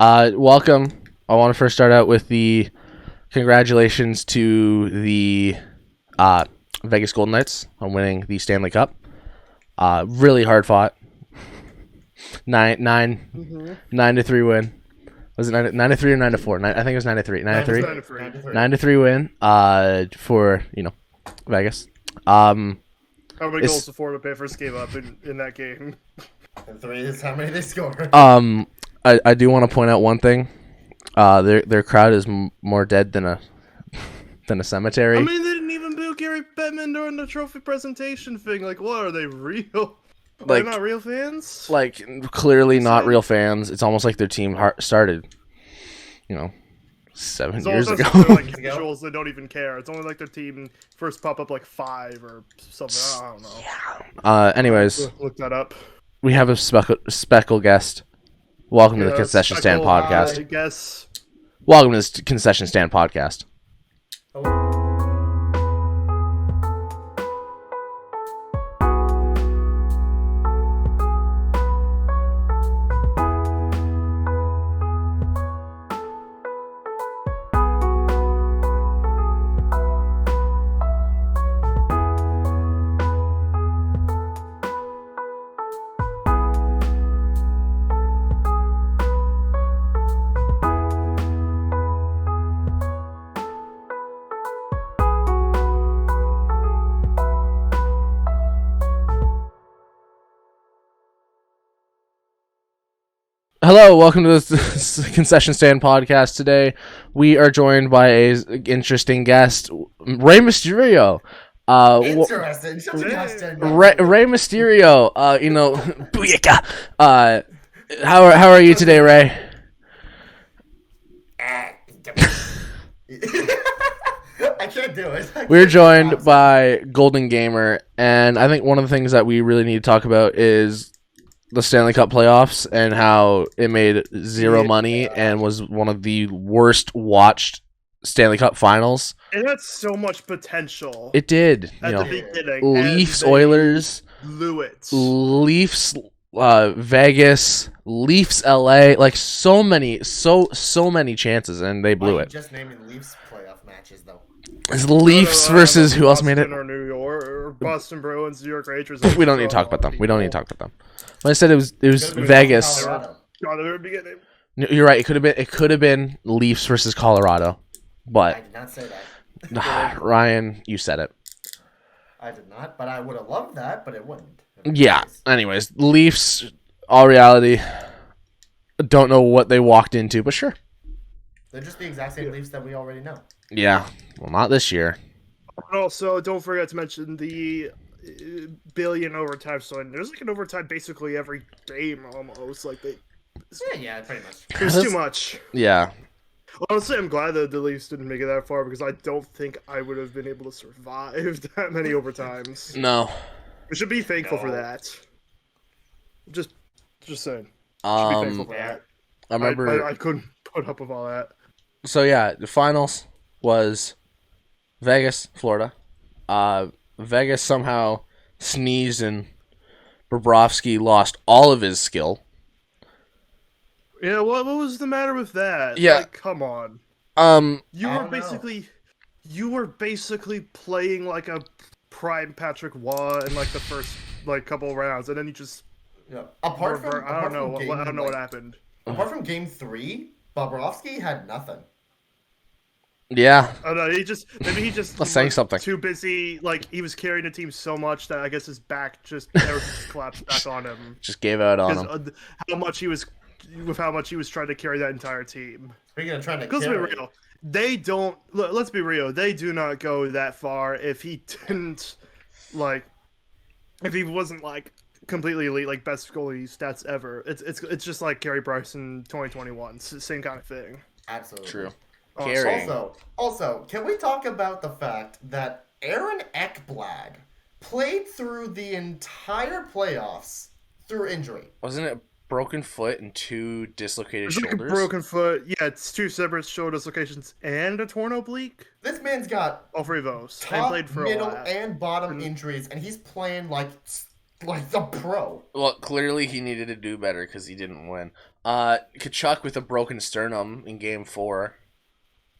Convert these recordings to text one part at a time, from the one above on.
Welcome. I want to first start out with the congratulations to the Vegas Golden Knights on winning the Stanley Cup. Really hard fought. 9-3 win. Was it 9-3 or 9-4? I think it was 9-3. 9-3. 9-3 win. For Vegas. How many goals did Florida Panthers gave up in that game? And 3 is how many they scored. I do want to point out one thing. Their crowd is more dead than a cemetery. I mean, they didn't even boo Gary Bettman during the trophy presentation thing. Like, what are they real? They're not real fans. Like, clearly not real fans. It's almost like their team started, 7 years ago. They're like casuals. They don't even care. It's only like their team first pop up like 5 or something. I don't know. Yeah. Anyways, look that up. We have a special guest. Welcome to the Concession Stand Podcast. I guess. Welcome to this Concession Stand Podcast. Hello, welcome to this Concession Stand Podcast. Today, we are joined by an interesting guest, Rey Mysterio. Interesting. Rey Mysterio. Booyaka. How are you today, Rey? I can't do it. We're joined by Golden Gamer, and I think one of the things that we really need to talk about is the Stanley Cup playoffs and how it made zero money and was one of the worst watched Stanley Cup finals. It had so much potential. It did. At the beginning. Leafs, Oilers, blew it. Leafs, Vegas, Leafs, LA, like so many chances, and they blew it. Just naming Leafs playoff matches though. It's Leafs versus who else made it? Or New York, or Boston Bruins, New York Rangers. We don't need to talk about them. When I said it was Vegas. You're right. It could have been Leafs versus Colorado, but I did not say that. Ryan, you said it. I did not, but I would have loved that, but it wouldn't. Yeah. Anyways, Leafs, all reality. Don't know what they walked into, but sure. They're just the exact same Leafs that we already know. Yeah. Well, not this year. But also, don't forget to mention the billion overtime. So there's like an overtime basically every game almost. Like Yeah, pretty much. It's too much. Yeah. Honestly, I'm glad that the Leafs didn't make it that far because I don't think I would have been able to survive that many overtimes. No. We should be thankful for that. Just saying. Should be thankful for that. I remember I couldn't put up with all that. So yeah, the finals was Vegas, Florida. Vegas somehow sneezed and Bobrovsky lost all of his skill. Yeah, what was the matter with that? Yeah, like, come on. You were basically playing like a prime Patrick Waugh in like the first like couple rounds, and then you just I don't know what happened. Apart from Game 3, Bobrovsky had nothing. Yeah. Oh no, he just was saying something. Too busy, like he was carrying the team so much that I guess his back just collapsed back on him. Just gave out on him. How much he was trying to carry that entire team. Speaking of trying to carry, let's be real. Let's be real. They do not go that far if he didn't if he wasn't like completely elite, like best goalie stats ever. It's just like Carey Price in 2021. Same kind of thing. Absolutely true. Also, can we talk about the fact that Aaron Ekblad played through the entire playoffs through injury? Wasn't it broken foot and 2 dislocated shoulders? Like a broken foot. Yeah, it's 2 separate shoulder dislocations and a torn oblique. This man's got all 3 of those. Top, played for middle, and bottom injuries, and he's playing like like the pro. Well, clearly he needed to do better because he didn't win. Kachuk with a broken sternum in Game 4.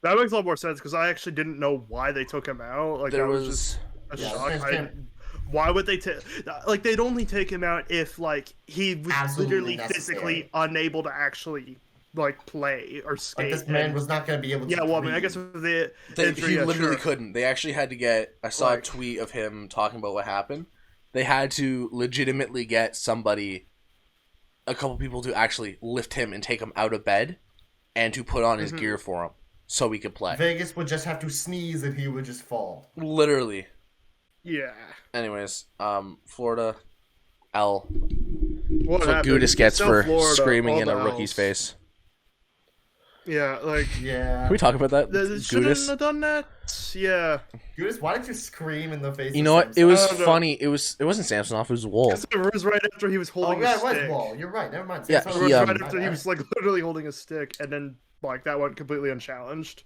That makes a lot more sense because I actually didn't know why they took him out. Like There that was was... just a Yeah, shock. there's- Why would they take? Like they'd only take him out if like he was Absolutely literally necessary. physically unable to actually like play or skate. Like this man was not going to be able to. Yeah, well, I mean, I breathe. guess with the He yeah, literally sure. couldn't. They actually had to get... I saw a Like- tweet of him talking about what happened. They had to legitimately get somebody, a couple people to actually lift him and take him out of bed and to put on his gear for him so he could play. Vegas would just have to sneeze and he would just fall. Literally. Yeah. Anyways, Florida, L. What That's what happened? Gudis gets South for Florida, screaming all in a the rookie's Ls. face. Yeah, like Yeah. Can we talk about that? they shouldn't Gudis? have done that. Yeah. Gudis, why did you scream in the face? You of know what? It Samsonov? was I don't know. funny. It wasn't Samsonov. It was Wool. It was right after he was Oh holding yeah, a it was stick. Wall. You're right. Never mind. Yeah, Samsonov It he, was was right my after he bad. was like literally holding a stick, and then like that went completely unchallenged.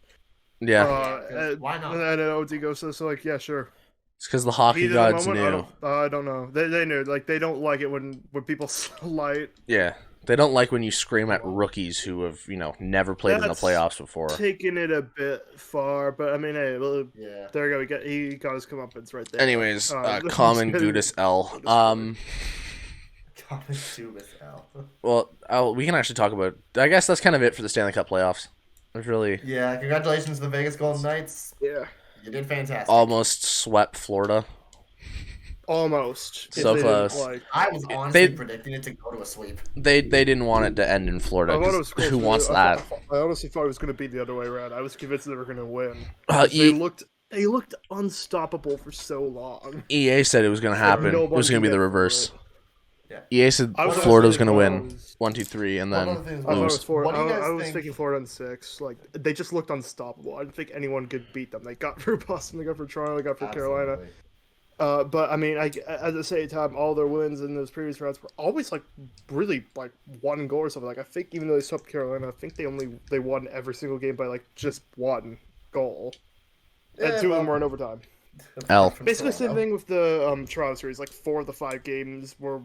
Yeah, because why not? And then OD goes so like yeah, sure. it's because the hockey Heat of the gods moment, knew. I don't know. They knew. Like they don't like it when people slight. Yeah, they don't like when you scream at rookies who have never played in the That's playoffs before. Taking it a bit far, but I mean, hey, well, Yeah. there you go. He got his comeuppance right there. Anyways, this common is getting- Gudis L. Comment to with L. Well, we can actually talk about. I guess that's kind of it for the Stanley Cup playoffs. There's really Yeah. Congratulations to the Vegas Golden Knights. Yeah, You did fantastic. almost swept Florida. almost. If So they didn't, close. Like, I was honestly They- predicting it to go to a sweep. They didn't want it to end in Florida. I thought it 'cause was close. Who wants I that? I honestly thought it was going to be the other way around. I was convinced they were going to win. E- They looked unstoppable for so long. EA said it was going to happen. It was going to be the reverse. Yeah. EA said I was Florida was honestly going to thinking win was- 1-2-3 and One then of the things I thought it lose. was four. What do you guys I was think- thinking 4 and 6. Like they just looked unstoppable. I didn't think anyone could beat them. They got through Boston. They got through Toronto. They got through Carolina. Absolutely. But I mean, at the same time, all their wins in those previous rounds were always like really like 1 goal or something. Like I think even though they swept Carolina, I think they won every single game by like just 1 goal, and Yeah, 2 of them well, were in overtime. L. from Basically, the same Toronto. thing with the Toronto series. Like 4 of the 5 games were,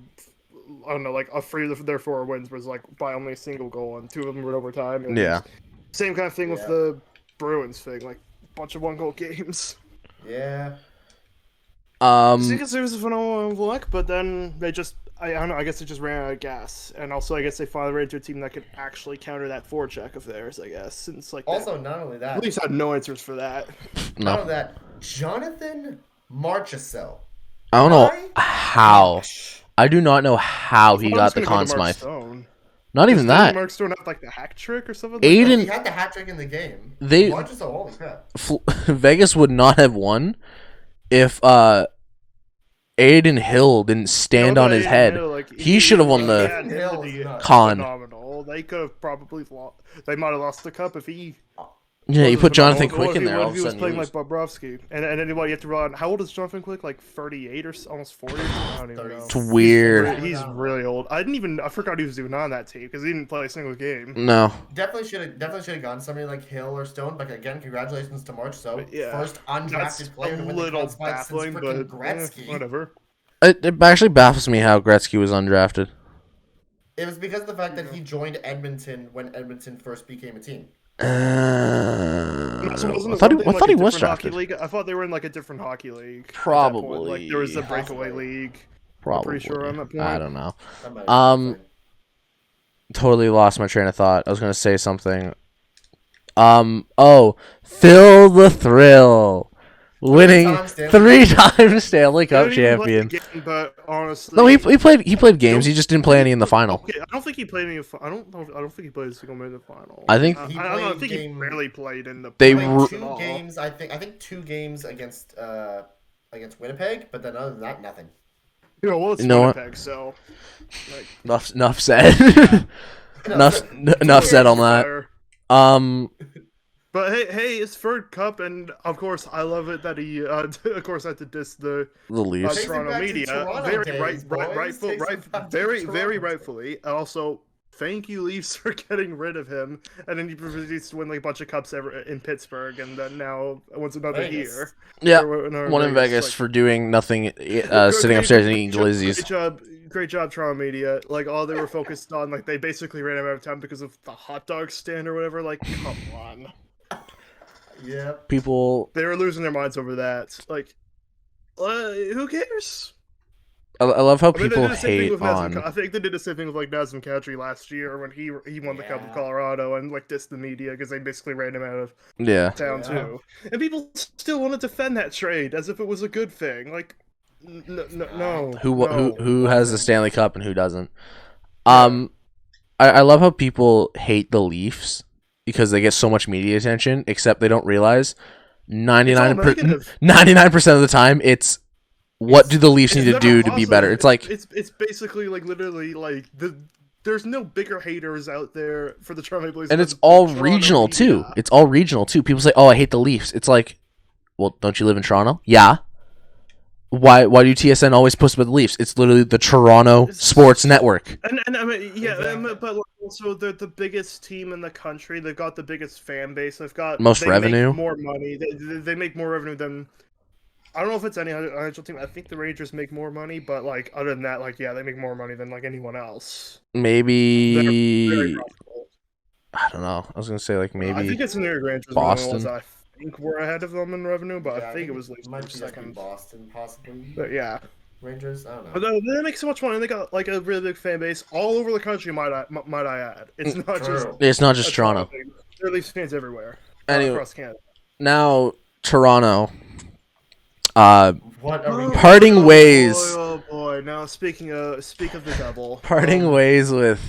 I don't know, like 3 of their 4 wins was like by only a single goal, and 2 of them were in overtime. And Yeah. Same kind of thing with Yeah. the Bruins thing, like bunch of 1-goal games. Yeah. I think it was a phenomenal luck, but then they just, I don't know, I guess they just ran out of gas. And also, I guess they finally ran into a team that could actually counter that forecheck of theirs, I guess. Since, like, Also, not only at that, least had no answers for that. not No. only that, Jonathan Marchessault. I don't know Why? how. I do not know how he I got was the gonna go Conn to Mark Smythe. Stone. Not even Didn't that. Mark Stone have, like, the hack trick or something? Aiden- He had the hat trick in the game. They- Marchessault, holy crap. Vegas would not have won if Aiden Hill didn't stand No, on his Aiden head. Hill, like, He should have won the had him Hill to is be nuts. Con. phenomenal. They could have probably lost. They might have lost the cup if he. Yeah, you wasn't put Jonathan phenomenal. Quick in there. What All if of he a was sudden, playing you like Bobrovsky, and anybody you have to run. How old is Jonathan Quick? Like 38 or almost 40? I don't even know. it's weird. He's really old. I forgot he was even on that team because he didn't play a single game. No, Definitely should have gone somebody like Hill or Stone. But again, congratulations to Marchessault. Yeah. First That's undrafted player to a win the little Conn Smythe since baffling, freaking but Gretzky. whatever. it actually baffles me how Gretzky was undrafted. It was because of the fact that he joined Edmonton when Edmonton first became a team. So wasn't I it thought he, something I like thought a he was different hockey drafted. league? I thought they were in like a different hockey league. at that point. Probably. Like there was the breakaway Possibly. league. Probably. pretty sure on that point. I don't know. That might have Um, been fine. Totally lost my train of thought. I was gonna say something. Phil the Thrill, winning Three-time Stanley 3-time Stanley They Cup didn't even play the champion. game, but honestly, No, he played games. He just didn't play any in the final. Okay, I don't think he played any. I don't think he played a single minute in the final. I think- He I don't know. I played think he game- barely played in the. They Played ru- two games. I think 2 games against Winnipeg, but then other than that, nothing. Well, it's You know what? Winnipeg, so. Like, Enough said. enough said on that. fire. But hey, it's third cup, and of course, I love it that he, of course, had to diss the The Leafs. Takes it Toronto back to media, Toronto very days, boys. Takes it back to very Toronto. rightfully, and also thank you, Leafs, for getting rid of him. And then he proceeds to win like a bunch of cups in Pittsburgh, and then now wants another Vegas. year. Yeah, Or one in Vegas like, for doing nothing, sitting upstairs and eating glizzies. Great job, Toronto media. Like, all they were focused on, like, they basically ran him out of town because of the hot dog stand or whatever. Like, come on. Yeah. People, They were losing their minds over that. Like, who cares? I love how I mean, they people did the same thing hate with Nazem on. I think they did the same thing with like Nazem Kadri last year when he won the Cup of Yeah. Colorado and like dissed the media because they basically ran him out of Yeah, town Yeah. too. And people still want to defend that trade as if it was a good thing. Like, no. who has the Stanley Cup and who doesn't? I love how people hate the Leafs because they get so much media attention, except they don't realize 99% of the time it's what do the Leafs need to never do to be positive. better. It's like it's basically like literally like there's no bigger haters out there for the Toronto Maple Leafs. and than it's all Toronto regional media. too. It's all regional too. People say, "Oh, I hate the Leafs." It's like, well, don't you live in Toronto? Yeah. Why do TSN always post about the Leafs? It's literally the Toronto Sports Network. And I mean, yeah, Exactly. but like, also they're the biggest team in the country. They've got the biggest fan base. They've got Most they revenue. make more money. They make more revenue than. I don't know if it's any other NHL team. I think the Rangers make more money, but like other than that, like yeah, they make more money than like anyone else. They're very Maybe profitable. I don't know. I was gonna say like I maybe think it's the New York Rangers. Boston. I think we're ahead of them in revenue, but Yeah, I think it was Leafs might for just be second. Boston, possibly. But yeah, Rangers, I don't but know. they make so much money. They got like a really big fan base all over the country. Might I add? It's not just True. it's not just a Toronto. thing. There are Leafs fans everywhere Anyway. across Canada. Now Toronto. What are we Parting ways. Oh boy! Now speak of the devil. Parting ways with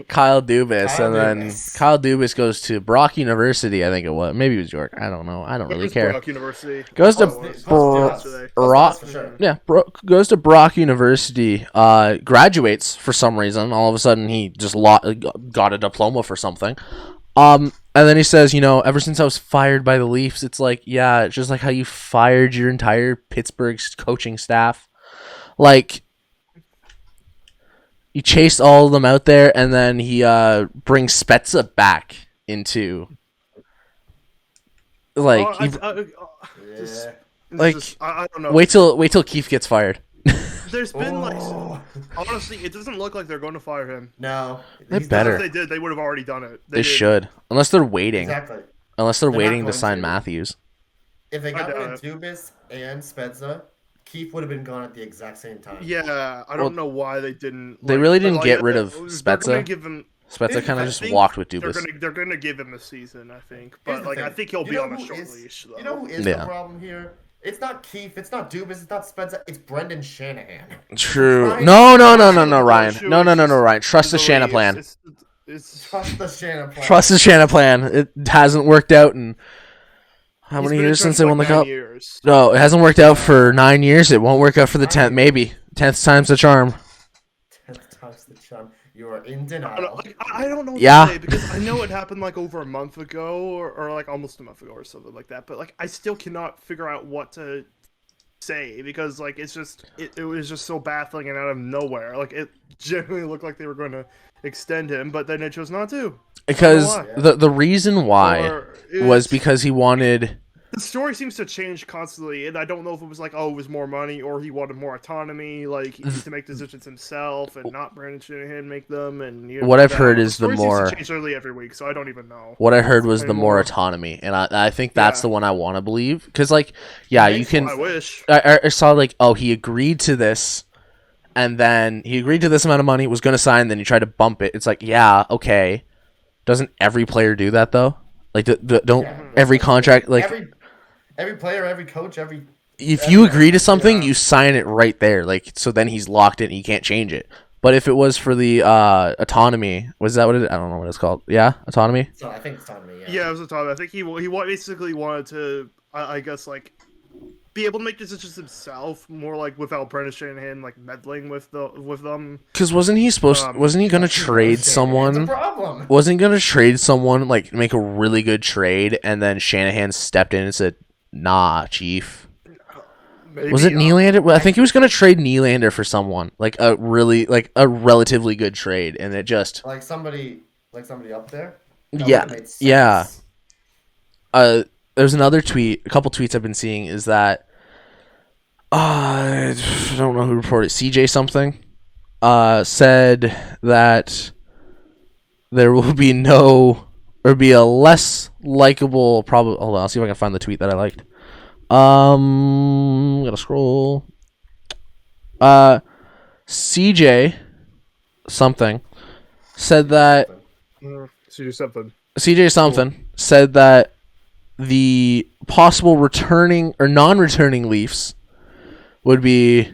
Kyle Dubas, Kyle and then Dubas. Kyle Dubas goes to Brock University. I think it was. Maybe it was York. I don't know. I don't really care. Brock University. Goes to Post- Brock. for sure. Yeah, goes to Brock University. Graduates for some reason. All of a sudden, he just got a diploma for something. And then he says, ever since I was fired by the Leafs, it's like, yeah, it's just like how you fired your entire Pittsburgh coaching staff. Like, you chased all of them out there, and then he brings Spezza back into like I don't know. wait till Keefe gets fired. There's been like Oh. honestly, it doesn't look like they're going to fire him. No. They He's better. If they did, they would have already done it. They did. should, unless they're waiting. Exactly. Unless they're They're not waiting to going sign to. Matthews. If they got doubt rid of Dubas and Spezza, Keith would have been gone at the exact same time. Yeah, I don't know why they didn't. They really didn't get rid of they're gonna Spezza. give him. Spezza kind I of just think walked with They're Dubas. gonna give him a season, I think. Here's But the like, I thing. think he'll You be know on a who short is- leash. Though. You know who is Yeah. the problem here? It's not Keith, it's not Dubas, it's not Spezza, it's Brendan Shanahan. True. Ryan- No, The Ryan. issue No, is just Ryan. Trust the the Shanna Leafs. plan. It's Trust the Shanahan plan. Trust the Shanna plan. It hasn't worked out in how he's many been in years charge since for, they won the like, 9 cup? years. No, it hasn't worked out for 9 years. It won't work out for the 10th. Maybe 10th time's the charm. 10th time's the charm. You are in I don't denial. know, like, I don't know what Yeah. to say because I know it happened like over a month ago or like almost a month ago or something like that. But like I still cannot figure out what to say because like it's just it was just so baffling and out of nowhere. Like it genuinely looked like they were going to extend him, but then they chose not to. Because I don't the reason why Or was it's- because he wanted. the story seems to change constantly, and I don't know if it was like, oh, it was more money, or he wanted more autonomy, like he used to make decisions himself, and not Brandon Shanahan make them. And What I've that. heard is the story seems more- to change literally every week, so I don't even know. What I heard was the more Anymore. autonomy, and I think that's Yeah. the one I want to believe. Because like, yeah, you Makes can. I wish. I saw like, oh, he agreed to this, and then he agreed to this amount of money, was going to sign, then he tried to bump it. It's like, yeah, okay. Doesn't every player do that though? Like, don't Yeah. every contract like every player, every coach, if you agree to something, Yeah. you sign it right there. Like, so then he's locked in. He can't change it. But if it was for the autonomy, was that what it? I don't know what it's called. Yeah, autonomy. So I think it's on me. Yeah, it was a time. I think he basically wanted to, I guess, like be able to make decisions himself, more like without Brendan Shanahan like meddling with them. Because wasn't he supposed? Wasn't he gonna trade It's a someone? problem. Wasn't he gonna trade someone like make a really good trade, and then Shanahan stepped in and said, "Nah, chief." Maybe, Was it Nylander? Well, I think he was going to trade Nylander for someone like a relatively good trade, and it just Like somebody up there. That yeah, would've made sense. yeah. There's another tweet. A couple tweets I've been seeing is that I don't know who reported. CJ something said that there will be a less likable. Probably. Hold on, I'll see if I can find the tweet that I liked. Gotta scroll. CJ something said that CJ something said that the possible returning or non-returning Leafs would be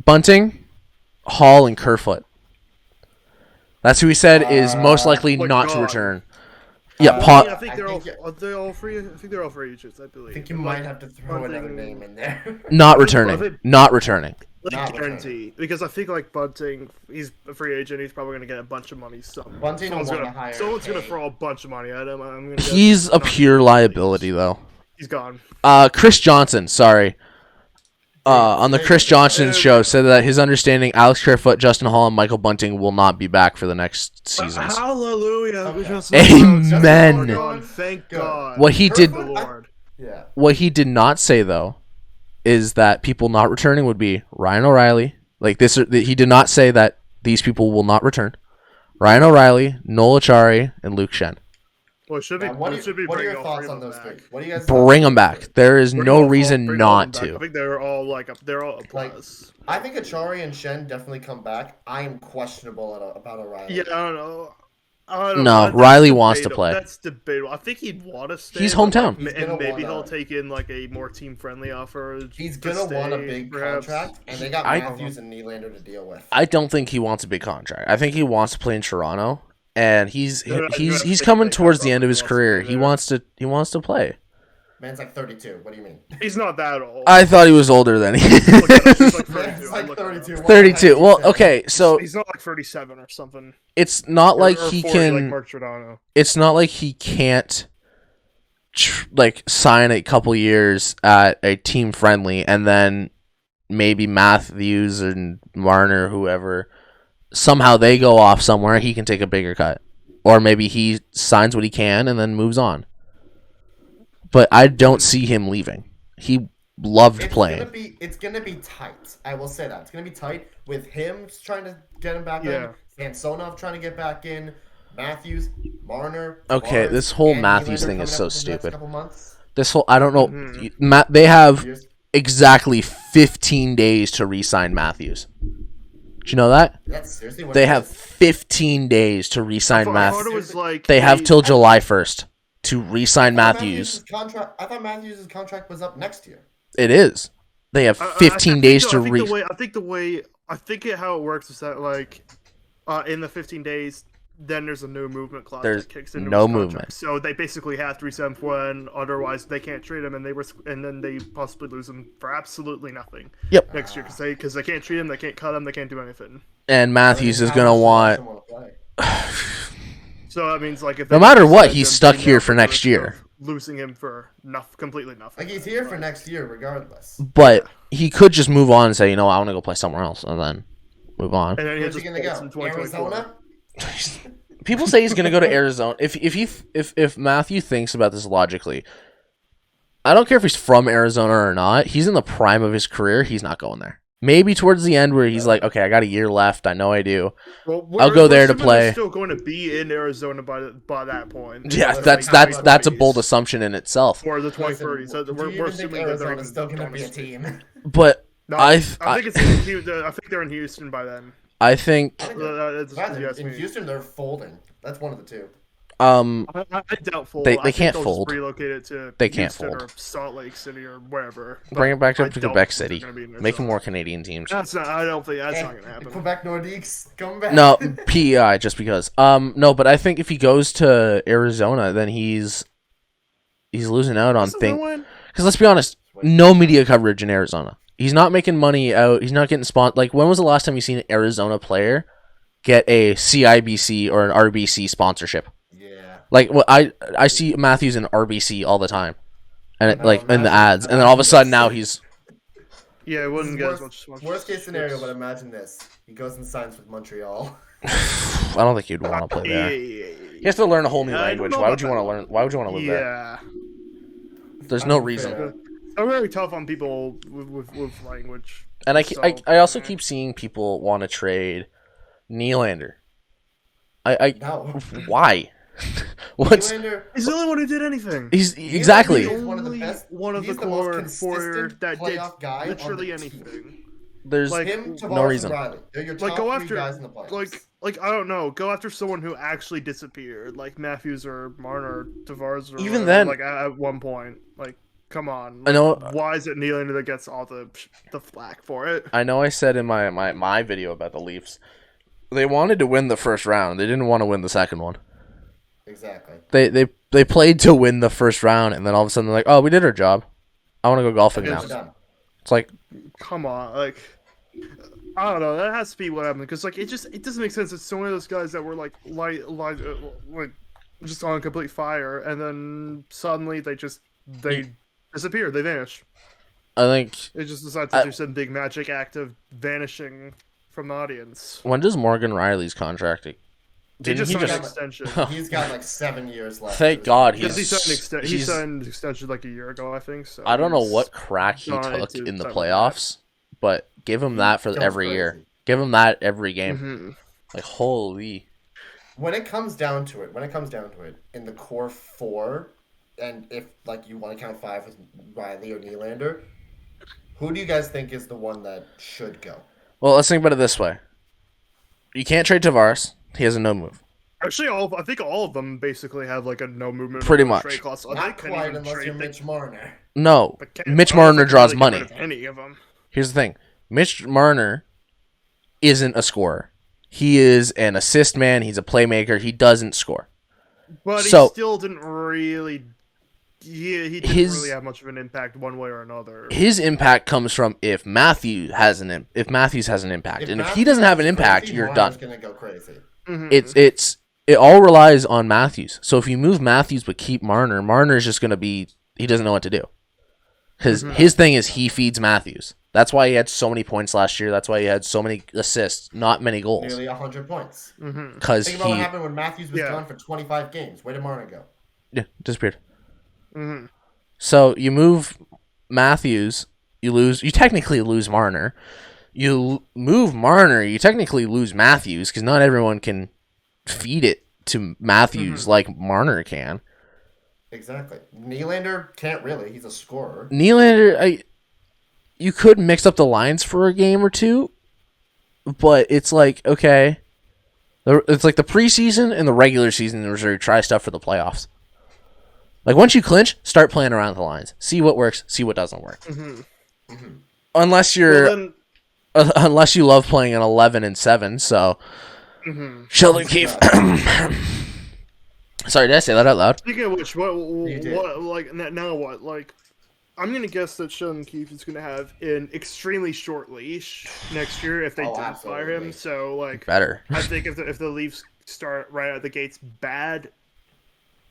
Bunting, Hall, and Kerfoot. That's who he said is most likely not to return. Yeah, I think they're all free. I think they're all free agents. I believe. I think you might have to throw another name in there. not returning. Not returning. Like guarantee, because I think like Bunting, he's a free agent. He's probably gonna get a bunch of money. So Bunting someone's will wanna hire someone's gonna Kane. throw a bunch of money at him. I'm gonna He's a pure liability, though. He's gone. Chris Johnson, sorry. On the Chris Johnson show, said that his understanding, Alex Kerfoot, Justin Hall, and Michael Bunting will not be back for the next seasons. Hallelujah. Okay. Amen. God, thank God. What he did, the Lord. Yeah. what he did not say though, is that people not returning would be Ryan O'Reilly. Like this, he did not say that these people will not return. Ryan O'Reilly, Noel Achari, and Luke Shen. Well, it should be. Now, what should be are bringing your all thoughts three on of them those back. three? What do you guys Bring them back. There is Bring no all- bring reason all of not them back. I to. think they're all they're all a Like, plus. I think Achari and Shen definitely come back. I am questionable about O'Reilly. Yeah, I don't know. I don't No, know. That's Riley wants to debatable. play. That's debatable. I think he'd want to stay. He's but, hometown. He's and gonna maybe wanna- he'll take in like a more team-friendly offer. He's to gonna want a stay, big perhaps. contract, and they got I- Matthews and Nylander to deal with. I don't think he wants a big contract. I think he wants to play in Toronto, and he's Yeah, he's I coming think towards probably the end of his wants to career. play He there. wants to play. Man's like 32. What do you mean? He's not that old. I thought he was older than he. Look at him. He's like 32. Man's I like looked at him. 32. 32. Well, okay, so He's not like 37 or something. it's not like or he 40 like can. Mark Giordano. It's not like he can't like sign a couple years at a team friendly and then maybe Matthews and Marner, whoever, somehow they go off somewhere, he can take a bigger cut. Or maybe he signs what he can and then moves on. But I don't see him leaving. He loved playing. It's gonna be tight. I will say that it's gonna be tight with him trying to get him back Yeah. in, Sansonov trying to get back in, Matthews, Marner. Okay, Barnes, this whole and Matthews Nylander thing is coming so up within the next stupid. couple months. This whole I don't know. Mhm. They have Years. exactly 15 days to re-sign Matthews. Did you know that? That's seriously what They it have is. 15 days to re-sign I thought Matthews. it was like They have till July 1st to re-sign Matthews. I thought Matthews' contract was up next year. It is. They have 15 days to re. I think how it works is that like, in the 15 days, then there's a no movement clause There's that kicks into no his contract. movement. So they basically have to resign for and otherwise they can't trade him, and then they possibly lose him for absolutely nothing. Yep. Next year because they can't treat him, they can't cut him, they can't do anything. And Matthews is How gonna does want. someone play? So that means like if No they matter what, decide he's to stuck bring here up for the next risk year. of losing him for completely nothing. Like he's here for next year regardless. But he could just move on and say, you know, I want to go play somewhere else, and then move on. And then he'll Where's he just gonna pull go? in 2024. Arizona? People say he's gonna go to Arizona. If Matthew thinks about this logically, I don't care if he's from Arizona or not. He's in the prime of his career. He's not going there. Maybe towards the end where he's like, okay, I got a year left. I know I do. Well, I'll go there to assuming play. He's still going to be in Arizona by that point. Yeah, Well, that's like, that's a bold assumption in itself. For the Listen, 2030s. So do we're you even think assuming that they're Arizona's still going gonna be a team? But No, I I think I think they're in Houston by then. I think In Houston, they're folding. That's one of the two. I doubt fold. They I think can't they'll fold. Just relocate it to They can't Houston fold. or Salt Lake City or wherever. bring it back I up to don't Quebec think they're City. gonna be in Make Arizona. more Canadian teams. That's not. I don't think that's not Eh, gonna happen. Quebec Nordiques, come back. No, PEI just because. No, but I think if he goes to Arizona, then he's losing out on This is things. the one- Because let's be honest, no media coverage in Arizona. He's not making money out. He's not getting like when was the last time you seen an Arizona player get a CIBC or an RBC sponsorship? Yeah. Like I see Matthews in RBC all the time. and it, No, like in the imagine- ads, and then all of a imagine sudden this. now he's Yeah, it This wouldn't is get as much. worst case scenario, shit. but imagine this: he goes and signs with Montreal. I don't think you'd want to play there. You have to learn a whole new Yeah, I don't language. know Why would about you that want to learn? Why would you want to live there? Yeah, There's no Unfair. reason. they're very tough on people with language. And So, I also keep seeing people want to trade Nylander. No. Why? What's Nylander, he's the only one who did anything. he's exactly. Nylander is one of the Only best. one of he's the most core consistent four that did playoff guy literally on the team. anything. There's Like, Him, no Tavares, reason. and Riley. They're your top Like go three after guys in the playoffs. like I don't know, go after someone who actually disappeared, like Matthews or Marner or Tavares or Even whatever, then- like at one point, like come on. I know- Why is it Nylander that gets all the flack for it? I know I said in my video about the Leafs, they wanted to win the first round. They didn't want to win the second one. Exactly. They played to win the first round, and then all of a sudden they're like, "Oh, we did our job. I want to go golfing now." We're done. It's like, Come on, like I don't know. That has to be what happened because like it doesn't make sense. It's so many of those guys that were like just on complete fire, and then suddenly they disappear. They vanish. I think They just decide to do some big magic act of vanishing from the audience. when does Morgan Riley's contract? He just signed an just- extension. He's got like 7 years left. Thank to his God contract. Because he he's- signed an extension like a year ago, I think. So I don't know he's what crack he gone took into in the time playoffs, but give him that for Goes every crazy. year. Give him that every game. Mhm. Like holy. When it comes down to it, in the core four, and if like you want to count 5 with Riley or Nylander, who do you guys think is the one that should go? Well, let's think about it this way. You can't trade Tavares. He has a no move. Actually, I think all of them basically have like a no movement. Pretty or much. Trade clause. So they Not couldn't quite even unless trade you're the- Mitch Marner. No. the Ken- Mitch I don't Marner think draws they get money. rid of any of them. Here's the thing. Mitch Marner isn't a scorer. He is an assist man. He's a playmaker. He doesn't score. But So- he still didn't really. He didn't His- really have much of an impact one way or another. His impact comes from if Matthews has an impact, and if he doesn't have an impact, you're done. Marner's gonna go crazy. Mhm. It all relies on Matthews. So if you move Matthews but keep Marner, Marner's just gonna be he doesn't know what to do. Because his thing is he feeds Matthews. That's why he had so many points last year. That's why he had so many assists, not many goals. Nearly 100 points. Because Think about what he happened when Matthews was Yeah. gone for 25 games. Where did Marner go? disappeared. Mhm. So you move Matthews, you technically lose Marner. You move Marner, you technically lose Matthews because not everyone can feed it to Matthews like Marner can. Exactly. Nylander can't really. He's a scorer. Nylander, you could mix up the lines for a game or two, but it's like, okay. It's like the preseason and the regular season is where you try stuff for the playoffs. Like, once you clinch, start playing around with the lines. See what works, see what doesn't work. Unless you're... Well, unless you love playing an 11-7, so... Sheldon Keefe... Sorry, did I say that out loud? Speaking of which, You did. what like now what? Like, I'm gonna guess that Sheldon Keefe is gonna have an extremely short leash next year if they Oh, don't fire him. absolutely. So like, Better. I think if the Leafs start right out the gates bad,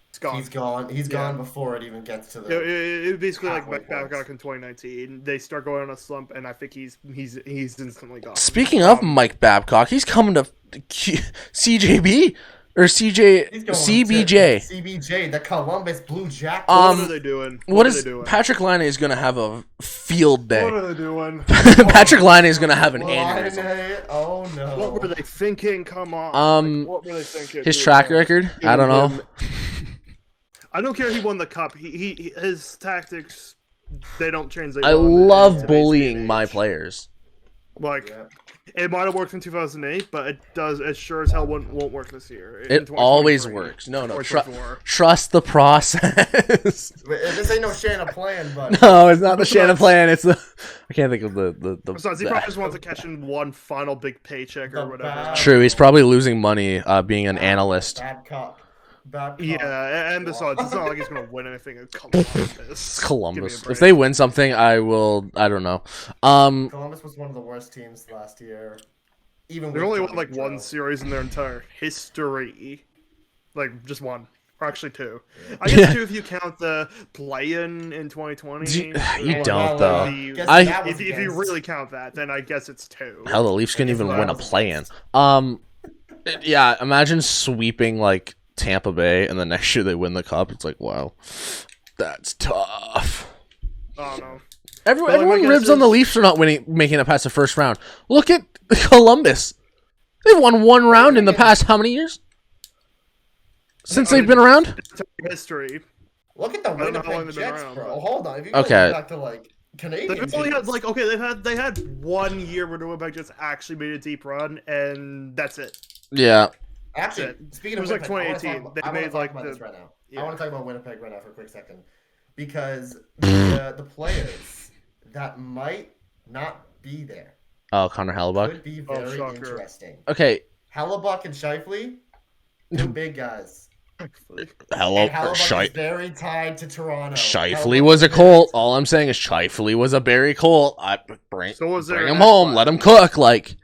it's gone. He's gone. He's gone before it even gets to It, the. it basically like halfway Mike Babcock points. in 2019. They start going on a slump, and I think he's instantly gone. Speaking of Mike Babcock, he's coming to CJB or He's going CBJ. to CBJ, the Columbus Blue Jackets. What are they doing? What are is they doing? Patrick Laine is going to have a field day. What are they doing? Patrick Laine is going to have an aneurysm. Line, oh no. What were they thinking? Come on. Like, what were they thinking? His Dude, track man. record, I don't know. I don't care. He won the cup. His tactics, they don't translate. I well in love today's day bullying and my age. players. Like, Yeah. it might have worked in 2008, but it does. It sure as hell won't work this year. in It always 2023, works. No, or tru- 2024. trust the process. This ain't no Shanna playing, but No, it's not the Shannon plan. It's the I can't think of the Besides, he probably just wants to catch in one final big paycheck or The whatever. bad- True, he's probably losing money being an analyst. Babcock. Yeah, and besides, it's not like he's gonna win anything in Columbus. It's Columbus. Give me a If they win something, I will. I don't know. Columbus was one of the worst teams last year. Even They've with only won Johnny like one Joe. series in their entire history. Like just one. Or actually 2. I guess 2 if you count the play-in in 2020. You don't, though. If you really count that, then I guess it's 2. Hell, the Leafs couldn't even win a play-in. Yeah, imagine sweeping like Tampa Bay, and the next year they win the cup. It's like, wow, that's tough. Oh no. Everyone ribs on the Leafs for not making it past the first round. Look at Columbus. They've won 1 round in the past how many years? Since they've been around? History. Look at the Winnipeg Jets, bro. Hold on. If you go back to like Canadian, they've only had like they had 1 year where the Winnipeg Jets actually made a deep run, and that's it. Yeah. Actually, speaking of Winnipeg, like 2018. They made like this right now. I want to talk about Winnipeg right now for a quick second, because the players that might not be there. Oh, Connor Hellebuck could be very interesting. Okay. Hellebuck and Scheifele, 2 big guys. Hellebuck is very tied to Toronto. Scheifele was a Colt. All I'm saying is Scheifele was a Barry Colt. Bring him home. Let him cook. Like,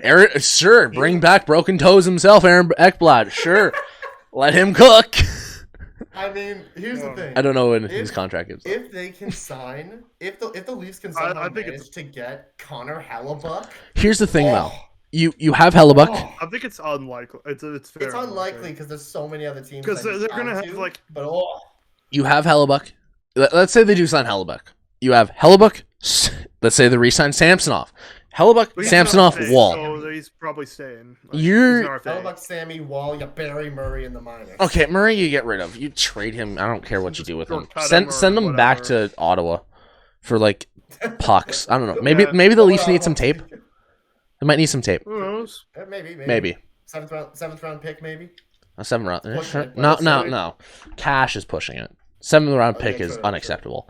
Aaron, sure, bring back broken toes himself, Aaron Ekblad. Sure, let him cook. I mean, here's the thing. I don't know when his contract is. If they can sign, if the Leafs can somehow manage to get Connor Hellebuck. Here's the thing, though. You have Hellebuck. I think it's unlikely. It's It's unlikely because there's so many other teams. Because they're gonna have like. But you have Hellebuck. Let's say they do sign Hellebuck. You have Hellebuck. Let's say they re-sign Samsonov. Hellebuck, Samsonov, Wall. So he's probably staying. Like, Hellebuck, Sammy, Wall. You Barry Murray in the minors. Okay, Murray, you get rid of. You trade him. I don't care what you do with him. Send him back to Ottawa for like pucks. I don't know. Maybe the Leafs need some tape. They might need some tape. Who knows? Maybe. Seventh round pick, maybe. A 7th round. Sure. No. Cash is pushing it. 7th round pick is unacceptable.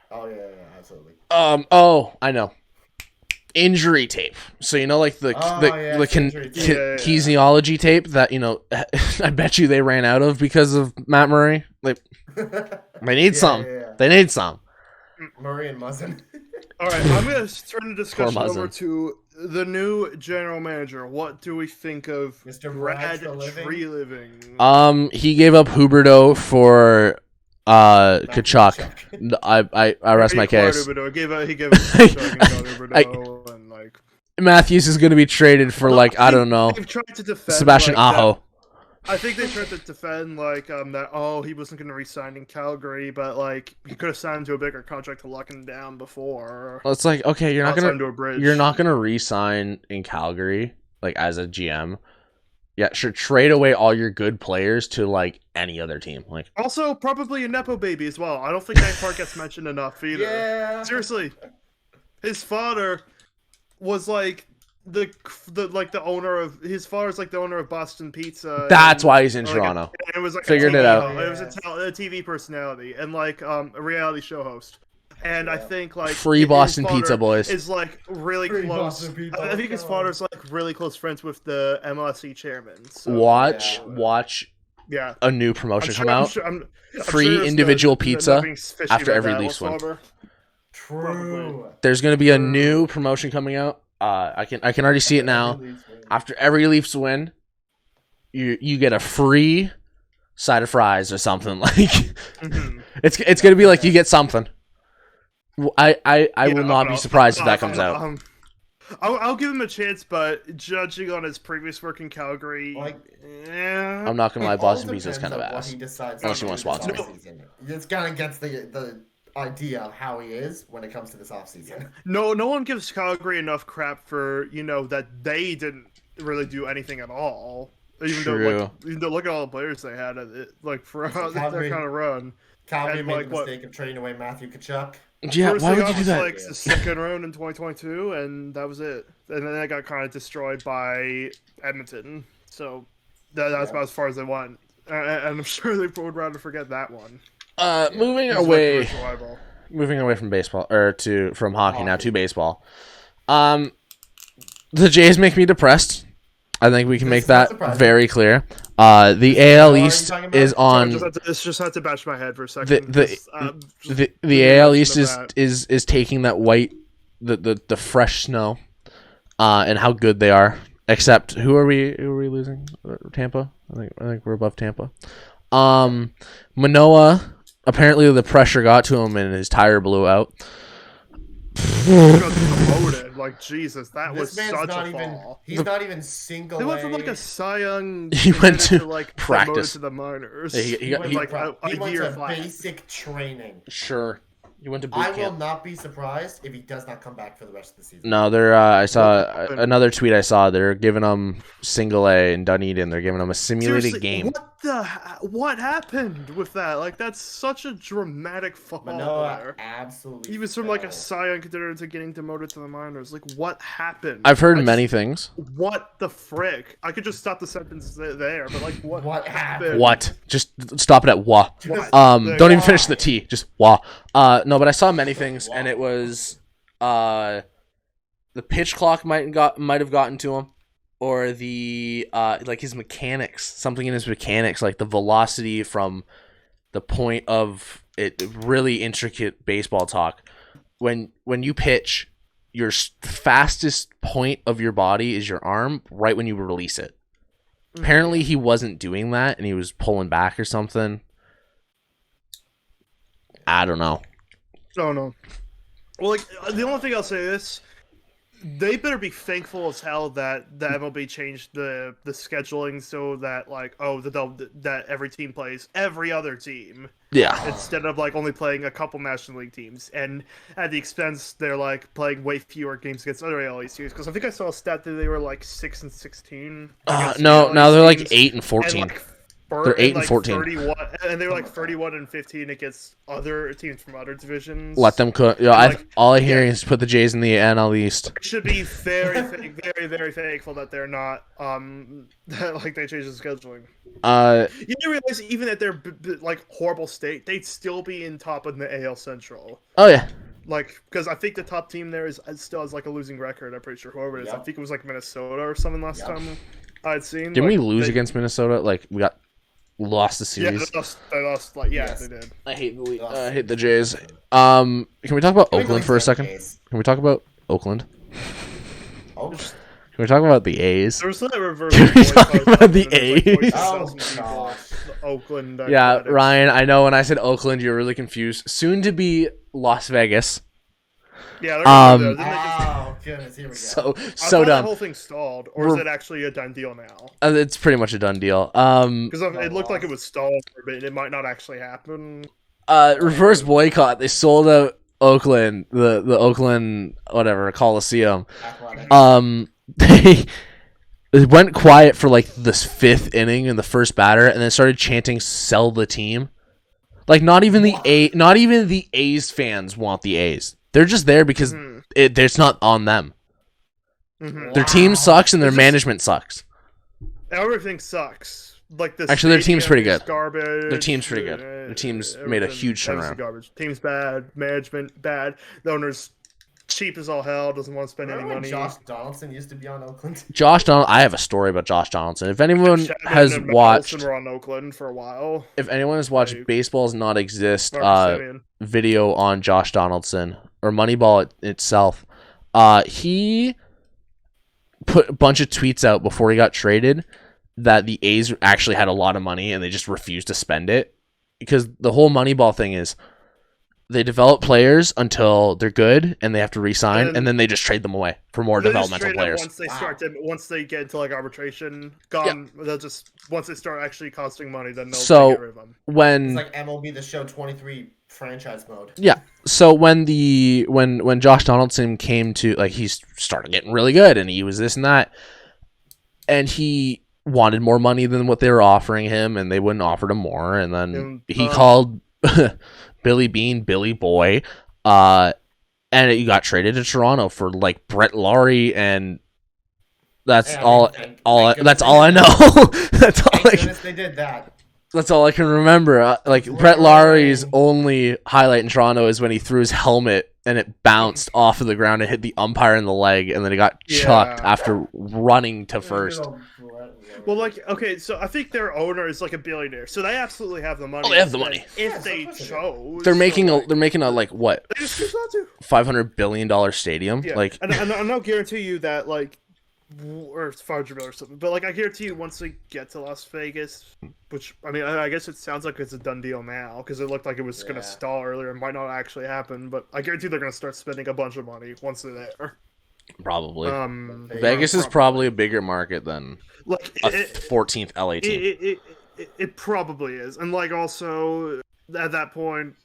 Oh yeah, absolutely. Oh, I know. Injury tape. So you know, like the kinesiology tape that I bet you they ran out of because of Matt Murray. Like, they need some. Yeah. They need some. Murray and Muzzin. All right, I'm gonna turn the discussion over to the new general manager. What do we think of Mr. Brad Treliving? He gave up Huberdeau for Kachuk. I rest my case. He gave up Huberdeau and like Matthews is going to be traded for I don't know. They've tried to defend Sebastian Aho. I think they tried to defend that he wasn't going to re-sign in Calgary, but he could have signed to a bigger contract to lock him down before. Well, it's like, okay, you're not gonna re-sign in Calgary as a GM. Yeah, sure. Trade away all your good players to any other team. Also, probably a nepo baby as well. I don't think that part gets mentioned enough either. Yeah. Seriously, his father was the owner of the owner of Boston Pizza. That's why he's in Toronto. It was figured it out. It was a TV personality and a reality show host. And I think free Boston Pizza boys is really close. I think his father's really close friends with the MLSE chairman. So. Watch. Yeah. A new promotion come out. Free individual pizza after every Leafs win. True. There's gonna be a new promotion coming out. I can already see it now. After every Leafs win, you get a free side of fries or something Mm-hmm. It's gonna be you get something. I will not be surprised if that comes out. I'll give him a chance, but judging on his previous work in Calgary, I'm not gonna lie, Boston Pizza is kind of ass. Unless you want to sponsor me. It's kind of against the idea of how he is when it comes to this offseason. No one gives Calgary enough crap for that they didn't really do anything at all. Even though look at all the players they had for their kind of run. Calgary made the mistake of trading away Matthew Tkachuk. Yeah, why would you do that? The second round in 2022, and that was it. And then they got kind of destroyed by Edmonton. So that's about as far as they went. And I'm sure they would rather forget that one. Moving away from baseball from hockey now to baseball. The Jays make me depressed. I think we can make that very clear. The AL East is on. This just had to bash my head for a second. The AL East is taking that white, the fresh snow, and how good they are. Except who are we losing? Tampa. I think we're above Tampa. Manoa, apparently the pressure got to him and his tire blew out. He got promoted. Like, Jesus, that was This man's such not a even. fall. He's not even single. They went from like a Cy Young He went contender to like practice. promoted to the minors. Yeah, he got- went, he- like he a went year to flat. basic training. Sure. He went to boot I will camp. not be surprised if he does not come back for the rest of the season. No, they're. I saw What happened? another tweet. I saw they're giving him single A in Dunedin. They're giving him a simulated Seriously, game. what happened with that? Like, that's such a dramatic fall Manoa there. absolutely. He was from like a fell. Cy Young contender to getting demoted to the minors. Like, what happened? I've heard I many just- things. What the frick? I could just stop the sentence there, but like, what happened? What? Just stop it at wah. Just- Don't even finish Why? the T. Just wah. No, but I saw many things, and it was the pitch clock might have gotten to him, or the like his mechanics, something in his mechanics, like the velocity from the point of it. Really intricate baseball talk. When you pitch, your fastest point of your body is your arm, right when you release it. Apparently, he wasn't doing that, and he was pulling back or something. I don't know. Oh no. Well, like the only thing I'll say is, they better be thankful as hell that the MLB changed the scheduling so that like that every team plays every other team Yeah. instead of like only playing a couple National League teams, and at the expense they're like playing way fewer games against other ALE teams, because I think I saw a stat that they were like 6-16. against No, ALE now they're like teams, 8 and and, 14. like, They're 8 and like 14. 31, and they were like 31-15 against other teams from other divisions. Let them cook. Yeah, Like, all I hear is put the Jays in the NL East. Should be very thankful that they're not that like they changed the scheduling. You do realize even at their like horrible state, they'd still be in top of the AL Central. Oh yeah. Like, because I think the top team there still has like a losing record. I'm pretty sure whoever it is. I Yep. think it was like Minnesota or something last Yep. time I'd seen. Didn't Like, we lose they- against Minnesota? Like we got lost the Yeah, series. they lost. Like, yeah, Yes. they did. I hate the Lost. I hate the Jays. Can we talk about Can we Oakland go for a to second? Jays? Can we talk about Oakland? Oh, Can we talk about the A's? There was that reverse. Can we talk boycott about the happened, and it was, like, A's? 42,000 Oh, people. gosh. Oakland. Yeah, Athletics. Ryan. I know when I said Oakland, you're really confused. Soon to be Las Vegas. Yeah, they're gonna go there. Then they oh goodness, here we go. So I so thought The dumb. whole thing stalled, or is We're- it actually a done deal now? It's pretty much a done deal. Because it looked like it was stalled for a bit. It might not actually happen. Reverse boycott. They sold out Oakland, the Oakland whatever Coliseum. Athletics. They it went quiet for like this 5th inning in the first batter, and then started chanting "Sell the team." Like not even the A's fans want the A's. They're just there because it's not on them. Mm-hmm. Their team Wow. sucks and their It's just- management sucks. Everything sucks. Like the Actually, their team's stadium pretty is good. Garbage. Their team's pretty good. Their team's made a everything- huge everything's turnaround. Garbage. Team's bad. Management bad. The owner's cheap as all hell. Doesn't want to spend any Remember when money. Josh Donaldson used to be on Oakland? Josh Donaldson. I have a story about Josh Donaldson. If anyone Chapman has and watched, Olsen were on Oakland for a while. if anyone has watched Right. Baseball's Not Exist Marcus Semien. video on Josh Donaldson or Moneyball itself, he put a bunch of tweets out before he got traded that the A's actually had a lot of money and they just refused to spend it, because the whole Moneyball thing is they develop players until they're good and they have to re-sign, and then they just trade them away for more They just developmental trade them players. once they Wow. start to, once they get into like arbitration, gone. They'll just once they start actually costing money, then they'll So- get rid of them. When It's like MLB The Show 23 franchise mode. Yeah. So when Josh Donaldson came to, like, he started getting really good and he was this and that, and he wanted more money than what they were offering him, and they wouldn't offer him more, and then And, he called Billy Bean Billy Boy, and he got traded to Toronto for like Brett Laurie, and that's Yeah, all. thank That's goodness all I they did know. That's all. Thank I, goodness they did that. that's all I can remember. Like Right. Brett Laurie's only highlight in Toronto is when he threw his helmet and it bounced off of the ground and hit the umpire in the leg, and then he got chucked Yeah. after running to first. Well, like, okay, so I think their owner is like a billionaire, so they absolutely have the money. Oh, they have the to money. spend Yeah, if they of course they do. chose. They're so, making like, a like what They just choose not to. $500 billion stadium. Yeah, Like and I'll guarantee you that like or Fargerville or something. But like, I guarantee you, once they get to Las Vegas, which I mean, I guess it sounds like it's a done deal now because it looked like it was going to stall earlier and might not actually happen. But I guarantee they're going to start spending a bunch of money once they're there. Probably. Vegas is probably a bigger market than like a 14th LA team. It probably is, and like also at that point.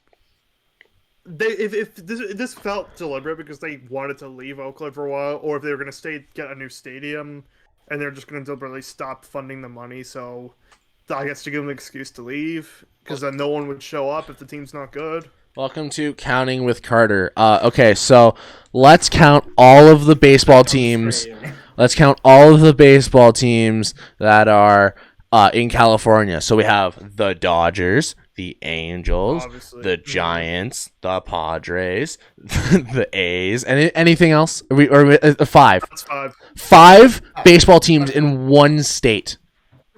If this felt deliberate because they wanted to leave Oakland for a while, or if they were going to get a new stadium, and they're just going to deliberately stop funding the money, so I guess to give them an excuse to leave, because then no one would show up if the team's not good. Welcome to Counting with Carter. Okay, so let's count all of the baseball teams. Let's count all of the baseball teams that are in California. So we have the Dodgers, the Angels, Obviously. The Giants, the Padres, the A's, and anything else? Or five. That's five. Five baseball teams in one state.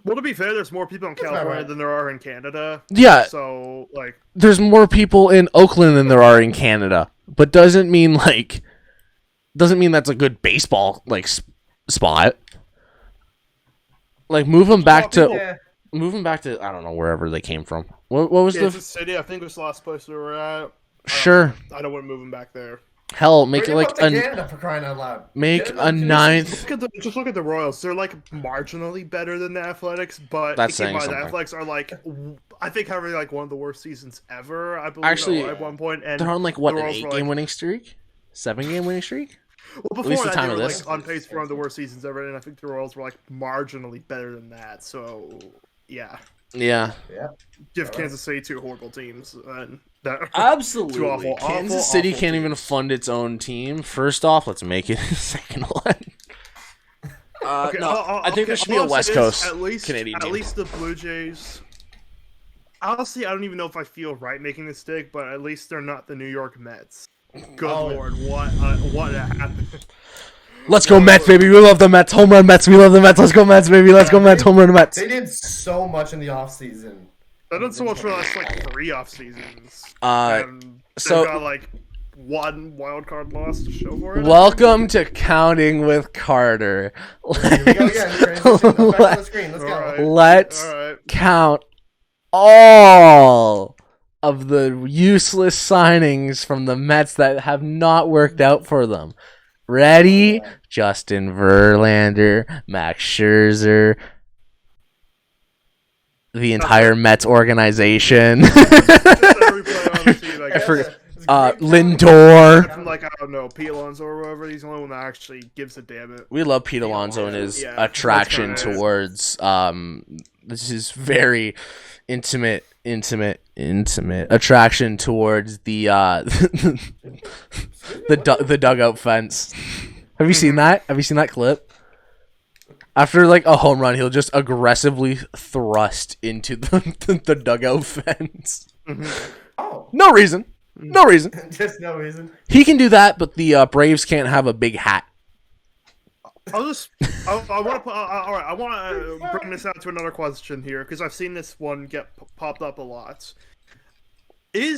Well, to be fair, there's more people in California than there are in Canada. Yeah. So, like... There's more people in Oakland than there are in Canada. But doesn't mean that's a good baseball, like, spot. Like, move them back to... Move them back to, I don't know, wherever they came from. What was Kansas City, I think was the last place we were at. Sure. I don't want to move them back there. Hell, make it like Canada for crying out loud. Make a ninth. Just look at the Royals. They're like marginally better than the Athletics, but That's saying something. The Athletics are like, I think having like one of the worst seasons ever. I believe Actually, at one point, and they're on like what, the an Royals were 8-game like, winning streak, 7-game winning streak. Well, At least before the that, time they of were this. like on pace for one of the worst seasons ever, and I think the Royals were like marginally better than that. So, yeah. Yeah. Give Kansas City two horrible teams. Absolutely. Two awful, Kansas City awful can't teams. even fund its own team. First off, let's make it a second one. Okay, I think there should be a all I'll West say Coast is at least, Canadian team. At least the Blue Jays. Honestly, I don't even know if I feel right making this take, but at least they're not the New York Mets. Good Lord, what happened? Let's go Mets, baby. We love the Mets. Home run Mets. We love the Mets. Let's go Mets, baby. Let's go Mets. Home run Mets. They did so much in the offseason. They've done so much for the last like 3 off seasons. So They've got like 1 wild card loss to show for it. Welcome to Counting with Carter. Here we go again. Let's back to the screen. Let's go. Let's All right. count all of the useless signings from the Mets that have not worked out for them. Ready? Justin Verlander, Max Scherzer, the entire Mets organization. Lindor. Like, I don't know, Pete Alonso or whatever. He's the only one that actually gives a damn it. We love Pete Alonso and his Yeah, attraction that's kinda towards this is very intimate attraction towards the the dugout fence. Have you seen that? Have you seen that clip? After like a home run, he'll just aggressively thrust into the dugout fence. Oh. No reason. Just no reason. He can do that, but the Braves can't have a big hat. I want to put. All right, I want to bring this out to another question here because I've seen this one get popped up a lot. Do you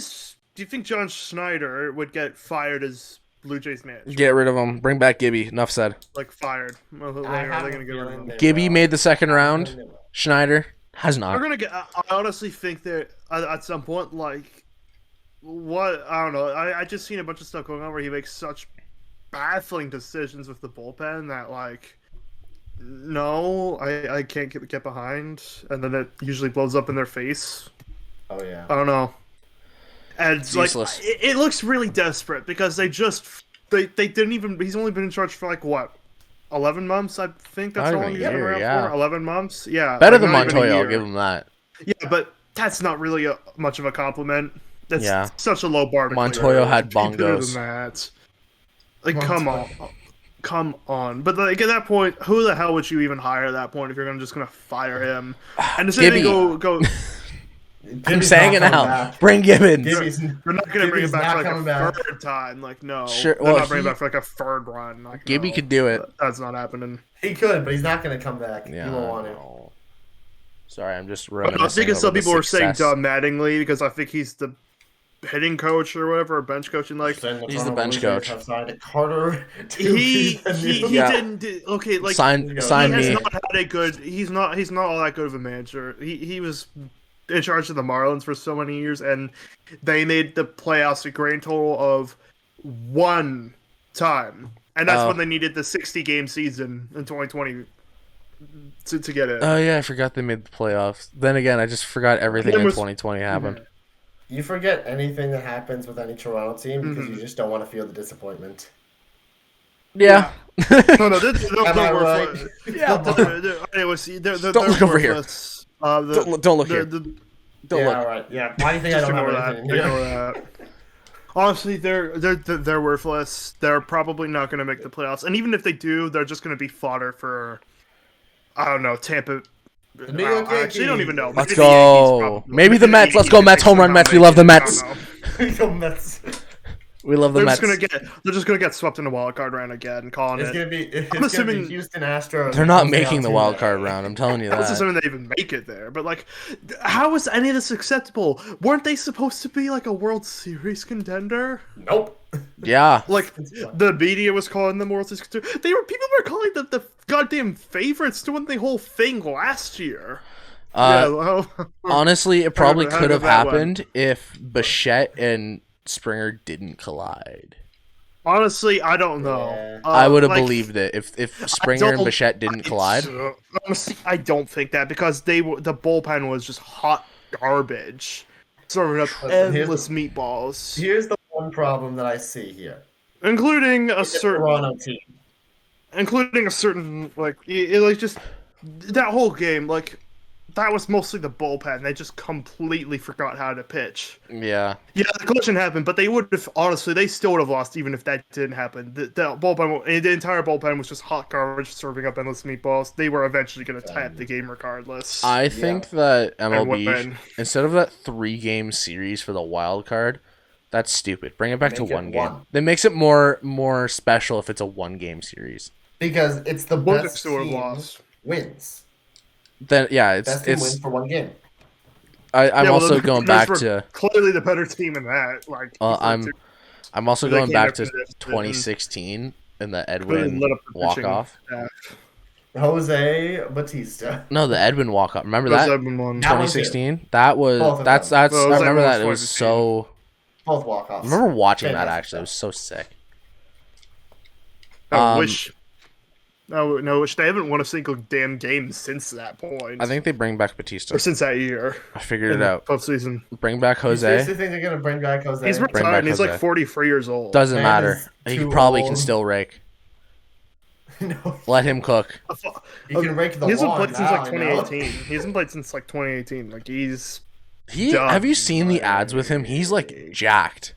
think John Schneider would get fired as Blue Jays manager? Get rid of him. Bring back Gibby. Enough said. Like fired? Are they going to get rid of him? Gibby made the second round. Schneider has not. They're gonna get. I honestly think that at some point, like, what I don't know. I just seen a bunch of stuff going on where he makes such baffling decisions with the bullpen that like, no, I can't get behind, and then it usually blows up in their face. Oh yeah. I don't know. And it's like Useless. it looks really desperate because they didn't even. He's only been in charge for like what, 11 months? I think that's how long he's been around for. 11 months. Yeah. Better like, than not even a Montoya. I'll year. give him that. Yeah, but that's not really much of a compliment. That's Yeah. such a low bar to Montoya clear. had Be better bongos. than that. Like, come on. But like at that point, who the hell would you even hire at that point if you're just gonna fire him? And the same thing go. I'm saying it now. Bring Gibbons. They're not gonna bring him back for like a third time. Like no, Sure, they're well, not bringing him back for like a third run. Like, Gibby no, could do it. That's not happening. He could, but he's not going to come back. Yeah. He won't want to. Sorry, I'm just I reminiscing. think some over the people were saying success. Don Mattingly because I think he's the hitting coach or whatever, or bench coaching. Like Saying He's the Toronto bench Blue Jays coach. have signed Carter to he be the new- Yeah. didn't okay, like Sign he me. has not had a good. He's not all that good of a manager. He was in charge of the Marlins for so many years, and they made the playoffs a grand total of one time, and that's when they needed the 60-game season in 2020 to get it. Oh yeah, I forgot they made the playoffs. Then again, I just forgot everything in was- 2020 happened. You forget anything that happens with any Toronto team because you just don't want to feel the disappointment. Yeah. No, Am I right? Don't look over here. Don't look here. Don't Yeah, look. right. Yeah. Why do you think I Just don't ignore have that. anything? Ignore that. Honestly, they're worthless. They're probably not going to make the playoffs, and even if they do, they're just going to be fodder for, I don't know, Tampa. The New York I actually don't even know. Let's Maybe the Yankees, go. probably. Maybe the Mets. Let's go Mets. Home run Mets. We love the Mets. I don't know. The Mets. We love the They're Mets. just gonna get swept in the wild card round again, calling It's it. gonna be. It's I'm gonna assuming be Houston Astros. They're not Jose making the wild Altuve. card round. I'm telling you That's that. assuming they even make it there. But like, how is any of this acceptable? Weren't they supposed to be like a World Series contender? Nope. Yeah. Like the media was calling them World Series contender. People were calling them the goddamn favorites to win the whole thing last year. Honestly, it probably How could did have that happened if Bichette and Springer didn't collide. Honestly, I don't know. Yeah. I would have like, believed it if Springer and don't- Bichette didn't collide. Honestly, I don't think that because the bullpen was just hot garbage, serving up Listen, here's endless meatballs, Here's the one problem that I see here. including a The certain, Toronto team. like like just that whole game, like that was mostly the bullpen. They just completely forgot how to pitch. Yeah. Yeah, the collision happened, but they would have honestly. They still would have lost even if that didn't happen. The bullpen, the entire bullpen was just hot garbage, serving up endless meatballs. They were eventually going to tie up the game regardless. I think that MLB, win. instead of that 3-game series for the wild card, that's stupid. Bring it back to Make it one game. one. That makes it more special if it's a 1-game series. Because it's the Both best still would have team lost. wins. Then yeah, Best team it's. wins for one game. I'm Yeah, well, also the going Mariners back were to. clearly the better team in that. Like I'm also They going came back up to with this, 2016 in the really Edwin lit up the walk pitching off. staff. Jose Batista. No, the Edwin walk off. Remember Those that? have been won. That one too. 2016. That was Both of that's them. that's. Well, it I was remember like that. It was 2015. so. Both walk-offs. I remember watching that Fantastic actually. It was so sick. I wish. No, they haven't won a single damn game since that point. I think they bring back Batista. or since that year. I figured In it the out. postseason. Bring back You seriously Jose. think they're gonna bring back Jose? He's back retired. And he's like Jose. 43 years old. Doesn't Man matter. is He too probably can old. still rake. No, Let him cook. he can rake the He hasn't lawn played since now, like you know? 2018. He hasn't played since like 2018. Like he's Have Done. you seen the ads with him? He's like jacked.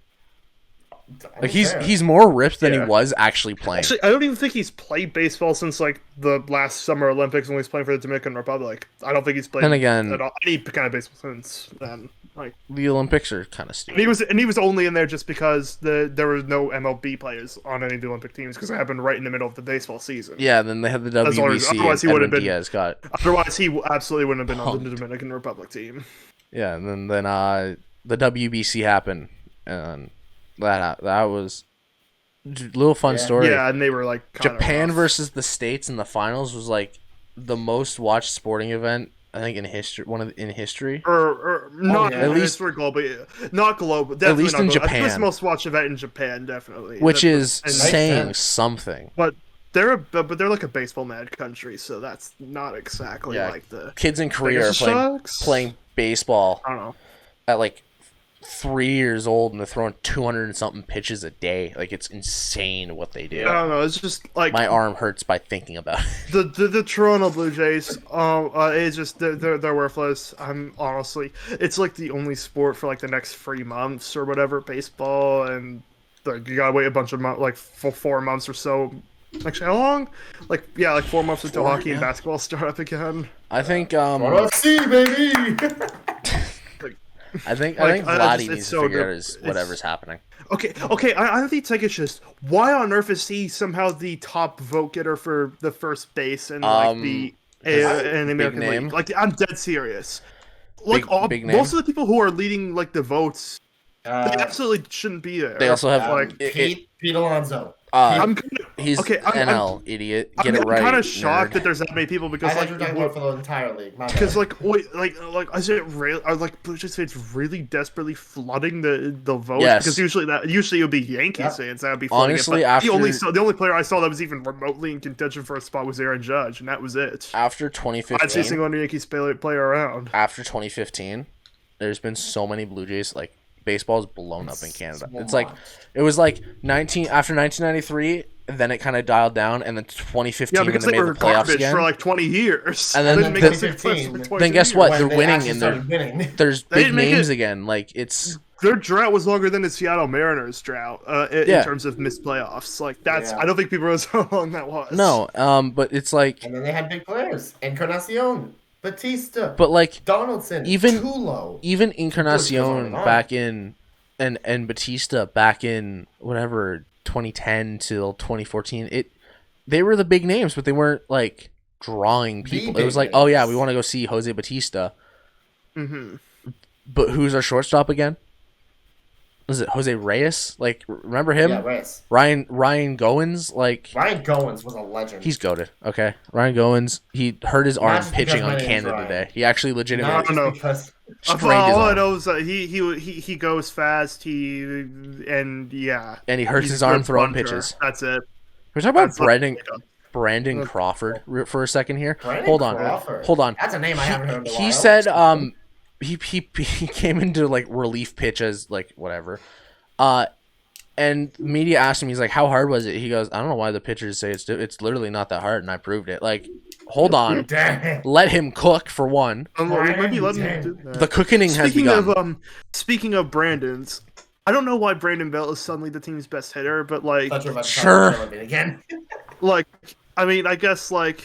Like Fair. he's more ripped than he Yeah. was actually playing. actually. I don't even think he's played baseball since like the last Summer Olympics when he was playing for the Dominican Republic. I don't think he's played Then again- at all, any kind of baseball since then. Like The Olympics are kind of stupid. and he was only in there just because there were no MLB players on any of the Olympic teams because it happened right in the middle of the baseball season. Yeah, then they had the That's all it is. WBC Otherwise, he and would have Edwin been- Diaz got. Otherwise, he absolutely wouldn't have been on the Punked. Dominican Republic team. Yeah, and then the WBC happened, and that was a little fun Yeah. story. Yeah, and they were like kinda Japan rough. versus the States in the finals was like the most watched sporting event I think in history. In history. or not yeah. at At least least- for global, not global. Definitely least not in global. I think it's Japan. the most watched event in Japan, definitely. Which is and- saying sense. something. but but they're like a baseball mad country, so that's not exactly Yeah. like the. Kids in Korea are biggest shocks. playing baseball I don't know. at like 3 years old, and they're throwing 200 and something pitches a day. Like it's insane what they do. I don't know. It's just like My arm hurts by thinking about it. the Toronto Blue Jays. It's just they're worthless. I'm honestly, it's like the only sport for like the next 3 months or whatever. Baseball and like you gotta wait a bunch of months, like for 4 months or so. Actually, how long? Like 4 months until hockey and basketball start up again. I think RFC, baby. I think Like, Vladdy it's needs so to figure good. out his whatever's happening. Okay. I think it's like it's just why on earth is he somehow the top vote getter for the first base and like the in the American name? League? Like I'm dead serious. Like Big name? most of the people who are leading like the votes They absolutely shouldn't be there. They also have Pete Alonso. I'm he's okay. NL idiot. Get it I'm right. kind of shocked nerd. that there's that many people because I thought like you were talking about for the entire league. because like I said, are like Blue Jays fans really desperately flooding the vote? Yes. Because usually it would be Yankees fans that would be flooding Honestly, it. But after the only player I saw that was even remotely in contention for a spot was Aaron Judge, and that was it. after I'd see a 2015, single under Yankees player around. after 2015, there's been so many Blue Jays. Like baseball's blown up in Canada. It's like it was like 1993. Then it kind of dialed down, and then 2015 Yeah, because when they they made were the playoffs garbage again. for like 20 years. And then they didn't make the sixth place for 2015, 20 then guess years. what? When They're they winning, actually and started winning. there's They big didn't make names it- again. Like it's Their drought was longer than the Seattle Mariners drought in Yeah. terms of missed playoffs. Like that's, Yeah. I don't think people realize how long that was. no, but it's like, And then they had big players. Encarnacion, Batista, but like Donaldson, even- Tulo. even Goes on Encarnacion and on. back in, and Batista back in whatever 2010 till 2014. They were the big names, but they weren't like drawing people. It big was like, oh yeah, names. we want to go see Jose Batista. Mm-hmm. But who's our shortstop again? Was it Jose Reyes? Like, remember him? Yeah, Reyes. Ryan Goins? Like, Ryan Goins was a legend. he's goated. Okay, Ryan Goins. He hurt his arm just because pitching my on name's Canada Ryan. Day. He actually not legitimately just know. because strained his All I arm, know is that he goes fast. And yeah, and he hurts he's his a arm good throwing punter. pitches. That's it. We're talking about That's like- Brandon Crawford for a second here. Brandon Hold on, Crawford. hold on. That's a name I haven't heard in a while. He said he came into like relief pitches, like whatever. And media asked him, he's like, how hard was it? He goes, I don't know why the pitchers say it's literally not that hard, and I proved it. Like, hold on, Dang. let him cook for one. Maybe let him do that. The cooking has Speaking begun. speaking of Brandon's, I don't know why Brandon Belt is suddenly the team's best hitter, but like, Thought you were about to Sure. talk about Jelly Bean again. like, I mean, I guess like.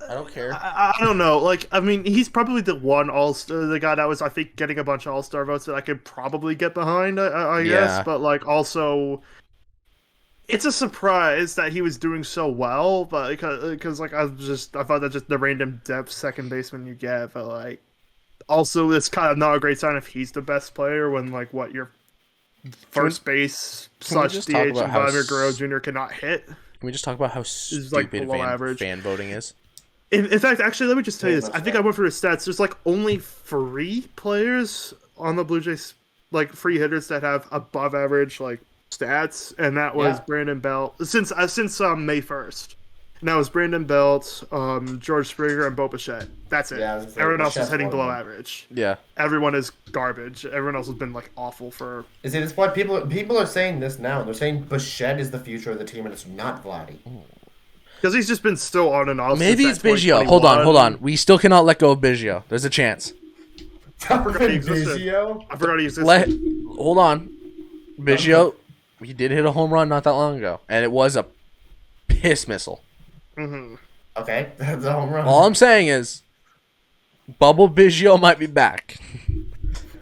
I don't care. I don't know. Like, I mean, he's probably the one all-star, the guy that was, I think, getting a bunch of all-star votes that I could probably get behind, I Yeah. guess. But, like, also, it's a surprise that he was doing so well, but because like, I thought that just the random depth second baseman you get, but, like, also, it's kind of not a great sign if he's the best player when, like, your first base can we / just DH talk and about how Vladimir Guerrero Jr. cannot hit. Can we just talk about how like, stupid below average. fan voting is? In fact, actually, let me just tell you Yeah, this. that's I think I went through his stats. There's like only 3 players on the Blue Jays, like free hitters that have above average like stats, and that was Yeah. Brandon Belt since May 1st. And that was Brandon Belt, George Springer, and Bo Bichette. That's it. Yeah, I was gonna say, Everyone else is Bichette's hitting one of below them. average. Yeah. Everyone is garbage. Everyone else has been like awful for. Is it? It's why people are saying this now. They're saying Bichette is the future of the team, and it's not Vladdy. Because he's just been still on and off. Maybe since it's that Biggio. Hold on. 2021. We still cannot let go of Biggio. There's a chance. forgot he existed. Biggio? I forgot he existed. Hold on. Biggio, he did hit a home run not that long ago, and it was a piss missile. Mm-hmm. Okay, that's a home run. All I'm saying is, Bubble Biggio might be back.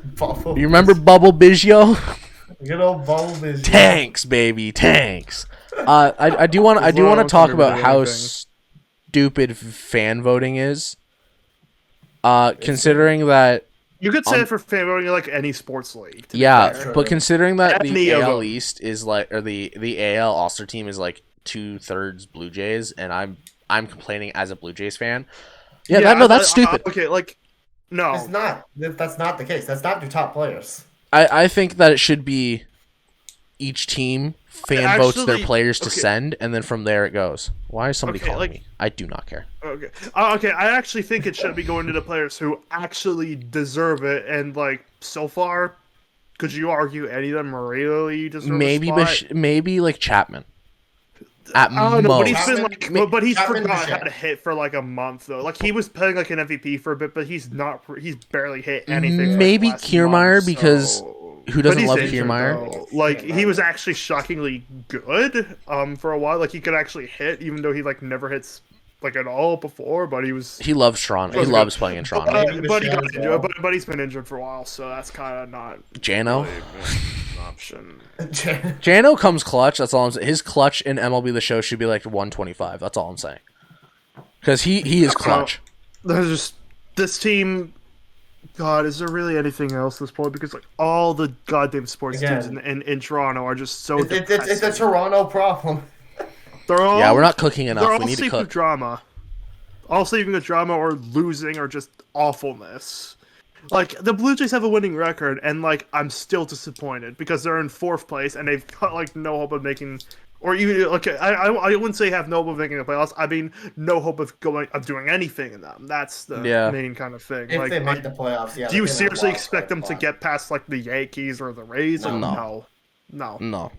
Bubble. You remember Bubble Biggio? Good old Bubble Biggio. Tanks, baby, tanks. I do want to talk about how stupid fan voting is. Considering that, You could say it for fan voting like any sports league. to be yeah, fair. but considering that Any the of AL them. East is like, or the AL All-Star team is like 2/3 Blue Jays, and I'm complaining as a Blue Jays fan. Yeah, that's stupid. Okay, like, no. It's not. That's not the case. That's not your top players. I think that it should be each team fan votes their Actually, players to okay. send, and then from there it goes. Why is somebody Okay, calling like- me? I do not care. Okay. Okay, I actually think it should be going to the players who actually deserve it, and, like, so far, could you argue any of them really deserve Maybe, a spot? maybe like Chapman. At I don't know, but most. he's been like, but he's Chapman forgot how Bichette. to hit for like a month though. Like he was playing like an MVP for a bit, but he's barely hit anything. For Maybe the last Kiermaier, month, because so- who doesn't but he's love injured, Kiermaier? though. Like he was actually shockingly good for a while. Like he could actually hit, even though he like never hits like at all before. But he was. He loves Toronto. He Okay. loves playing in Toronto. But he got Bichette as injured, well. but he's been injured for a while, so that's kind of not Jano? really an option. Jano comes clutch. That's all I'm saying. His clutch in MLB The Show should be like 125. That's all I'm saying. Because he is clutch. There's just this team God, is there really anything else at this point? Because like all the goddamn sports Again. teams in Toronto are just so It's a depressing. Toronto problem. They're all, Yeah, we're not cooking enough. They're all We need to steeped with cook. drama. All steeped with drama or losing or just awfulness. Like the Blue Jays have a winning record, and like I'm still disappointed because they're in 4th place and they've got like no hope of making, or even okay, I wouldn't say have no hope of making the playoffs. I mean no hope of doing anything in them. That's the main kind of thing. If like, they make the playoffs, yeah. do you seriously expect them to get past like the Yankees or the Rays? No. No. Nope.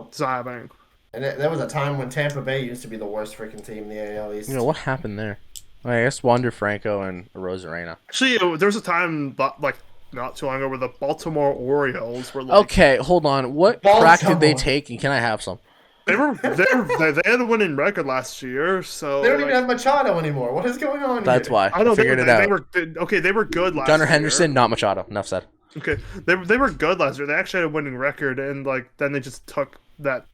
It's not happening. And there was a time when Tampa Bay used to be the worst freaking team in the AL East. You know what happened there? I guess Wander Franco and Rosarena. Actually, there was a time, like not too long ago, where the Baltimore Orioles were like, Okay, hold on. What crack did they take, and can I have some? they had a winning record last year, so They don't even have Machado anymore. What is going on That's here? why. I don't figured it out. They were good last Gunnar year. Henderson, not Machado. Enough said. Okay, they were good last year. They actually had a winning record, and like then they just took that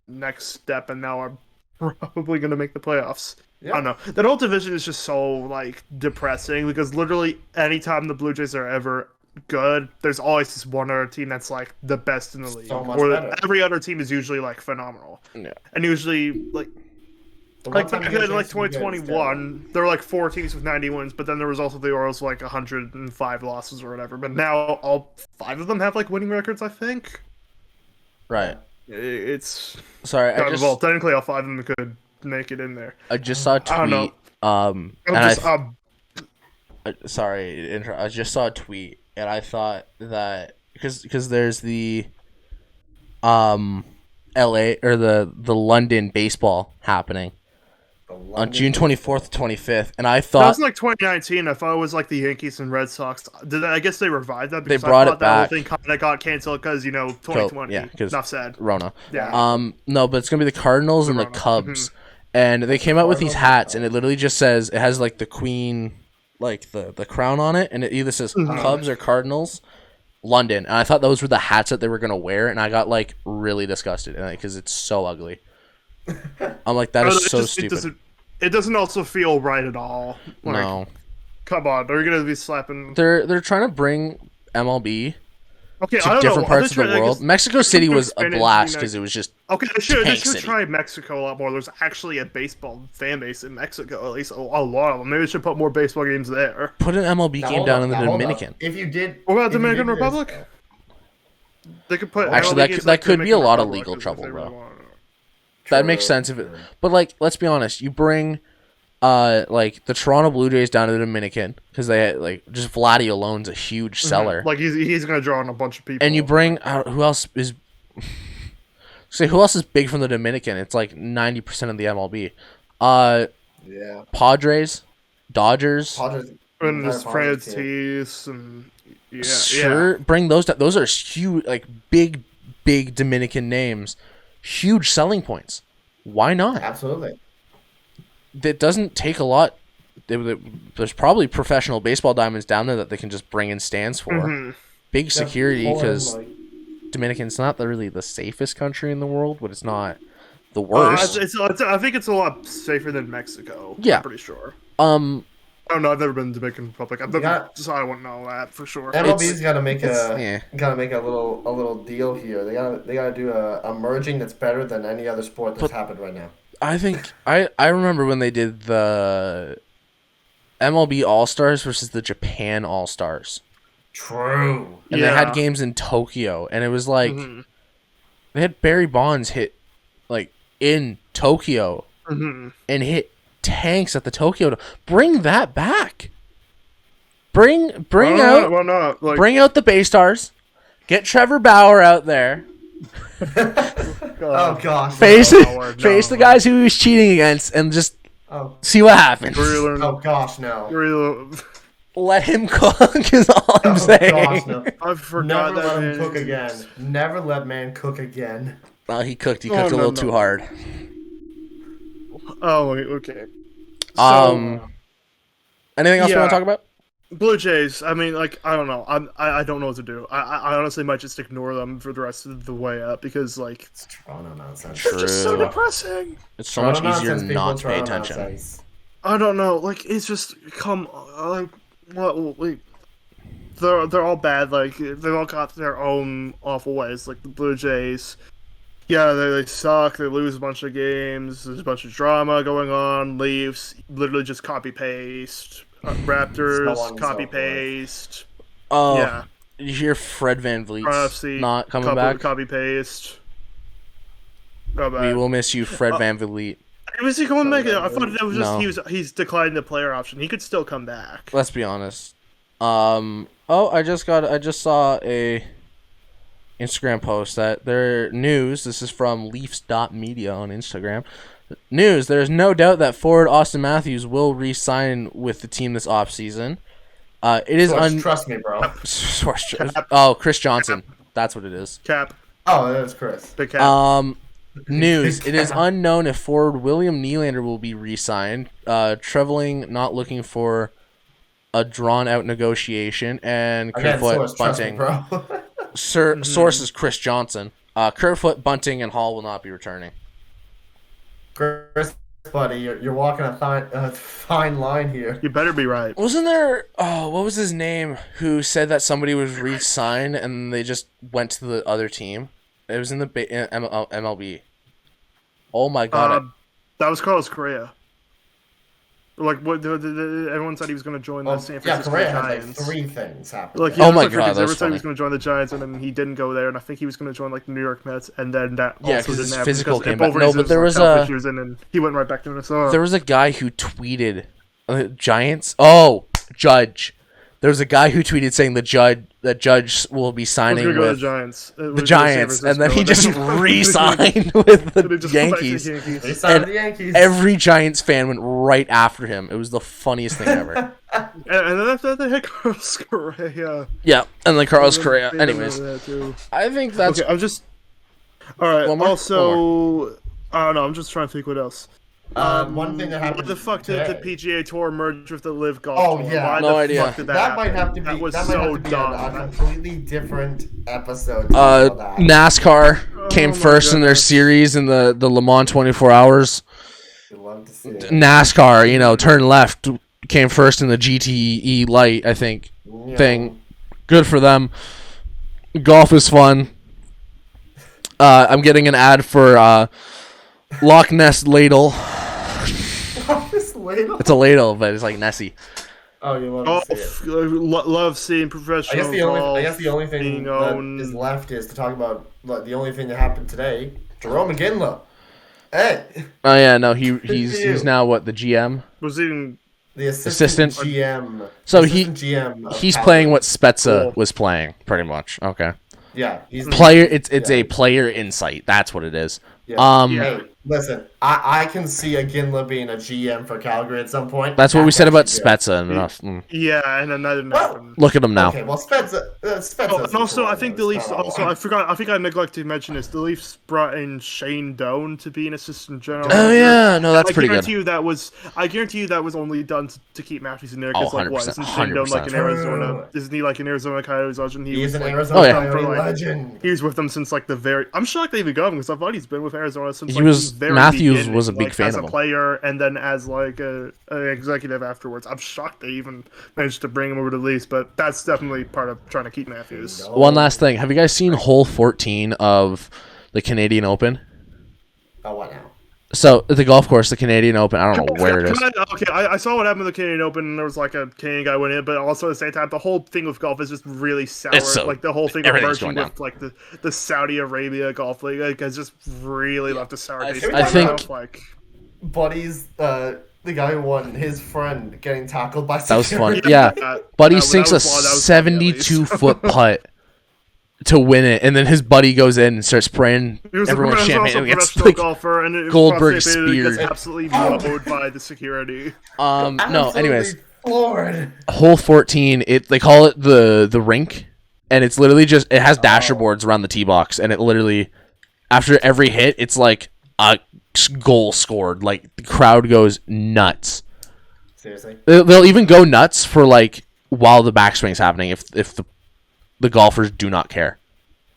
next step, and now are probably going to make the playoffs. Yeah. I don't know. That whole division is just so like depressing because literally anytime the Blue Jays are ever good, there's always this one other team that's like the best in the league. So much or better. every other team is usually like phenomenal. Yeah. And usually like The one like time back you in get a like chance to be good, 2021, there were like 4 teams with 90 wins, but then there was also the Orioles with like 105 losses or whatever. But now all 5 of them have like winning records, I think. Right. It's Sorry, well, technically all 5 of them could make it in there. I just saw a tweet. I don't know. I just saw a tweet, and I thought that because there's the L.A. or the London baseball happening on June 24th, 25th, and I that thought was like 2019. I thought it was like the Yankees and Red Sox. I guess they revived that because brought I it thought that whole back. thing kind of got canceled because 2020. yeah, 'cause Enough said. Rona. Yeah. No, but it's gonna be the Cardinals and the Corona. Cubs, and they came out with these hats, and it literally just says it has like the queen, like the crown on it, and it either says Cubs or Cardinals, London, and I thought those were the hats that they were gonna wear, and I got like really disgusted, because it's so ugly. I'm like, that is so stupid. It doesn't also feel right at all. Like, No, come on, they're gonna be slapping. they're trying to bring MLB Okay, I to don't different know. parts of the world. Mexico City was a Spanish, blast you know- because it was just Okay, they should Tank City. try Mexico a lot more. There's actually a baseball fan base in Mexico, at least a lot of them. Maybe they should put more baseball games there. put an MLB game down in the Dominican. If you did, What about if you Dominican did Republic? this- They could put Actually, MLB games that like could be Dominican a lot of Republic legal if trouble, they really bro. want it. That makes sense if it, but like, let's be honest. You bring, like the Toronto Blue Jays down to the Dominican because they like just Vladdy alone's a huge seller, Like he's gonna draw on a bunch of people. and you bring who else is? Say who else is big from the Dominican? It's like 90% of the MLB. Yeah. Padres, Dodgers. Padres, and entire this Padres team. Francis and Sure, bring those down. Those are huge, like big Dominican names, huge selling points. Why not? Absolutely. That doesn't take a lot. There's probably professional baseball diamonds down there that they can just bring in stands for. Mhm. Big security Poland, because like, Dominican's not really the safest country in the world, but it's not the worst. I think it's a lot safer than Mexico. Yeah. I'm pretty sure. Um, I don't know. I've never been to Dominican Republic. Yeah. So I wouldn't know that for sure. MLB's got to make yeah. a little deal here. They gotta do a merging that's better than any other sport that's happened right now. I think I remember when they did the MLB All Stars versus the Japan All Stars, True. and they had games in Tokyo, and it was like they had Barry Bonds hit like in Tokyo and hit tanks at the Tokyo. Bring that back. Bring out Why not? Like, bring out the Bay Stars. Get Trevor Bauer out there. Oh gosh. Face no. face the guys who he was cheating against, and just Oh. see what happens. Oh gosh, no. Let him cook is all I'm Oh saying. gosh, no. I forgot Never that let him man. cook again. Never let man cook again. Well, he cooked. He Oh, cooked a no, little no. too hard. Oh, okay. Anything else we yeah. want to talk about? Blue Jays. I mean, like, I don't know. I don't know what to do. I honestly might just ignore them for the rest of the way up because, like, It's Toronto nonsense. True. it's just so depressing. It's so much Toronto easier nonsense, people, not to pay Toronto attention. nonsense. I don't know. Like, it's just like what? Like, they're all bad. Like they've all got their own awful ways. Like the Blue Jays, yeah, they suck. They lose a bunch of games. There's a bunch of drama going on. Leafs, literally just copy paste. Raptors, copy paste. Oh, Yeah, you hear Fred VanVleet's NFC, not coming back? Copy paste. We will miss you, Fred VanVleet. Was he coming back? I thought that was just No. he's declining the player option. He could still come back. Let's be honest. I just saw a Instagram post that their news. This is from Leafs.media on Instagram. News: there is no doubt that forward Austin Matthews will re-sign with the team this offseason. It is trust me, bro. Chris Johnson. That's what it is. Cap. Oh, that's Chris. Big cap. News: it is unknown if forward William Nylander will be re-signed. Trevelling not looking for a drawn-out negotiation, and Kerfoot, Bunting. Source is Chris Johnson. Kerfoot, Bunting, and Hall will not be returning. Chris, buddy, you're walking a fine line here. You better be right. Wasn't there? Oh, what was his name? Who said that somebody was re-signed and they just went to the other team? It was in the MLB. Oh my god! That was Carlos Correa. Like what? Everyone said he was going to join the San Francisco Correa Giants. had like 3 things happen. Like, oh my god, everyone that's said he funny. was going to join the Giants, and then he didn't go there. And I think he was going to join like the New York Mets, and then that Yeah, also 'cause didn't his happen physical because came back. both No, but reasons, there like, was health a- issues, and then he went right back to Minnesota. There was a guy who tweeted, Giants. Oh, Judge. There was a guy who tweeted saying that Judge will be He was signing gonna go to with the Giants. the Giants, and then he just re-signed with the Yankees. They signed the Yankees. Every Giants fan went right after him. It was the funniest thing ever. And then after that, they had Carlos Correa. Yeah, and then Carlos Correa. They did Anyways, that too. I think that's Okay, I'm just. All right. One more? Also, I don't know. I'm just trying to think what else. One thing that happened. What the fuck did the PGA Tour merge with the Live Golf Oh, Tour? yeah. Why No the idea. Fuck did that That happen? might have to be. That was that so might have to be dumb. a completely different episode. to talk about that. NASCAR came my first in their goodness. series in the Le Mans 24 Hours. You'd love to see it. NASCAR, turn left, came first in the GTE Light, I think, Yeah. thing. Good for them. Golf is fun. I'm getting an ad for Loch Ness Ladle. This ladle? It's a ladle, but it's like Nessie. Oh, you love Oh, to see it. love seeing I professional guess the only golf thing being that owned. is left is to talk about the only thing that happened today. Jerome McGinley. Hey, Oh yeah, no, he's you. now what, the GM? Was even the assistant Assistant. GM. So assistant GM. of he's Calgary. playing what Spezza Cool. was playing, pretty much. Okay. Yeah, he's Player it's Yeah. a player insight. That's what it is. Yeah. Yeah. Hey, listen, I can see a Ginla being a GM for Calgary at some point. That's what we said about actually good. Spezza enough. yeah, and another Well, happened. Look at him now. Okay, well, Spezza. Oh, and also, I think the Leafs. Also, I think I neglected to mention this. The Leafs brought in Shane Doan to be an assistant general. Oh manager. yeah, no, that's pretty good. I guarantee you that was only done to keep Matthews in there. Oh, Because like, what 100%, isn't Shane Doan like an 100%. Arizona? Isn't he like an Arizona Coyotes legend? He's was an like, Arizona Oh, yeah. Coyote for, like, legend. He was with them since like the very. I'm shocked they even got him because I thought he's been with Arizona since He like, was- the very Matthews beginning, was a big like, fan as of a him. player and then as like an executive afterwards. I'm shocked they even managed to bring him over to the Leafs, but that's definitely part of trying to keep Matthews. No. One last thing. Have you guys seen hole 14 of the Canadian Open? Oh, what now? So the golf course, the Canadian Open. I don't know where it is. Okay, I saw what happened with the Canadian Open, and there was like a Canadian guy winning it, but also at the same time, the whole thing with golf is just really sour. It's so- like the whole thing of everything's merging going with like the Saudi Arabia golf league has just really left a sour taste. in I my think- mouth, like Buddy's the guy who won, his friend getting tackled by That was security. funny. Yeah. Buddy that sinks a was funny, at least. 72-foot putt to win it, and then his buddy goes in and starts spraying He was everyone's also champagne. a And gets, professional like, golfer, and it Goldberg gets speared. absolutely mowed by the security. no. Absolutely Anyways, floored. hole 14. They call it the rink, and it's literally just it has dasher boards around the tee box, and it literally after every hit, it's like a goal scored. Like the crowd goes nuts. Seriously. They'll even go nuts for like while the backswing's happening if the golfers do not care.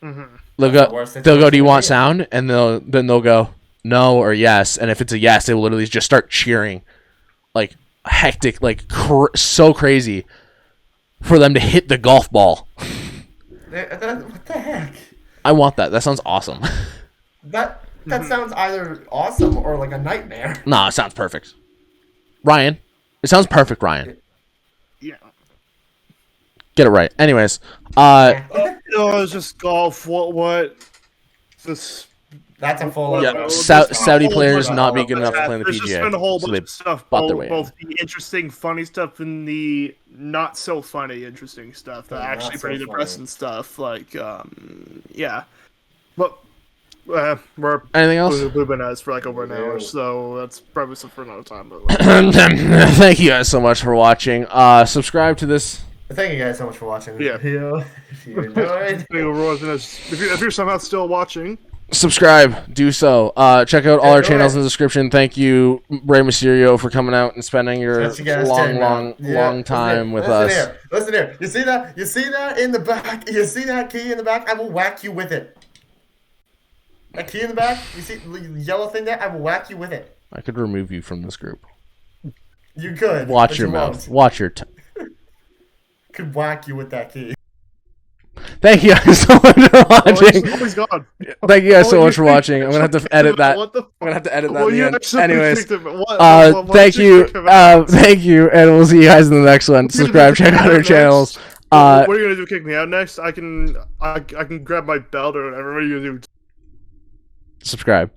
Mm-hmm. They'll That's the worst go. Do you want situation sound? And they'll go no or yes. And if it's a yes, they will literally just start cheering, like hectic, like so crazy. for them to hit the golf ball. What the heck? I want that. That sounds awesome. That sounds either awesome or like a nightmare. Nah, it sounds perfect. Ryan, it sounds perfect, Ryan. Yeah. Get it right. Anyways, No, it's just golf. What? This. That's a full. yeah, There's Saudi a whole players bunch not of being good enough to stuff. play in the There's just been a PGA, whole so bunch they of stuff. bought their way in. Both the interesting, funny stuff and the not so funny, interesting stuff. The The actually not so pretty funny. depressing stuff. Like, yeah. But we're Anything else? We've been at this for like over an hour, so that's probably something for another time. But Thank you guys so much for watching. Subscribe to this. Thank you guys so much for watching the Yeah. video. If you enjoyed. if you're somehow still watching, Subscribe. Do so. Check out all our do channels it. in the description. Thank you, Rey Mysterio, for coming out and spending your That's you guys long, did, long, man. Yeah, long time with listen us. Here. Listen here. You see that? You see that in the back? You see that key in the back? I will whack you with it. That key in the back? You see the yellow thing there? I will whack you with it. I could remove you from this group. You could. Watch but your you mouth. won't. Watch your Could whack you with that key. Thank you guys so much for watching. he's gone. Thank you guys so Oh, much for watching. I'm gonna have to edit that. What the I'm gonna have to edit that. Well, in the you end. actually Anyways, picked him. What thank did you, pick him out? thank you, and we'll see you guys in the next one. Subscribe, check out our Next? channels. What are you gonna do? Kick me out next? I can grab my belt or whatever. What are you gonna do? Subscribe.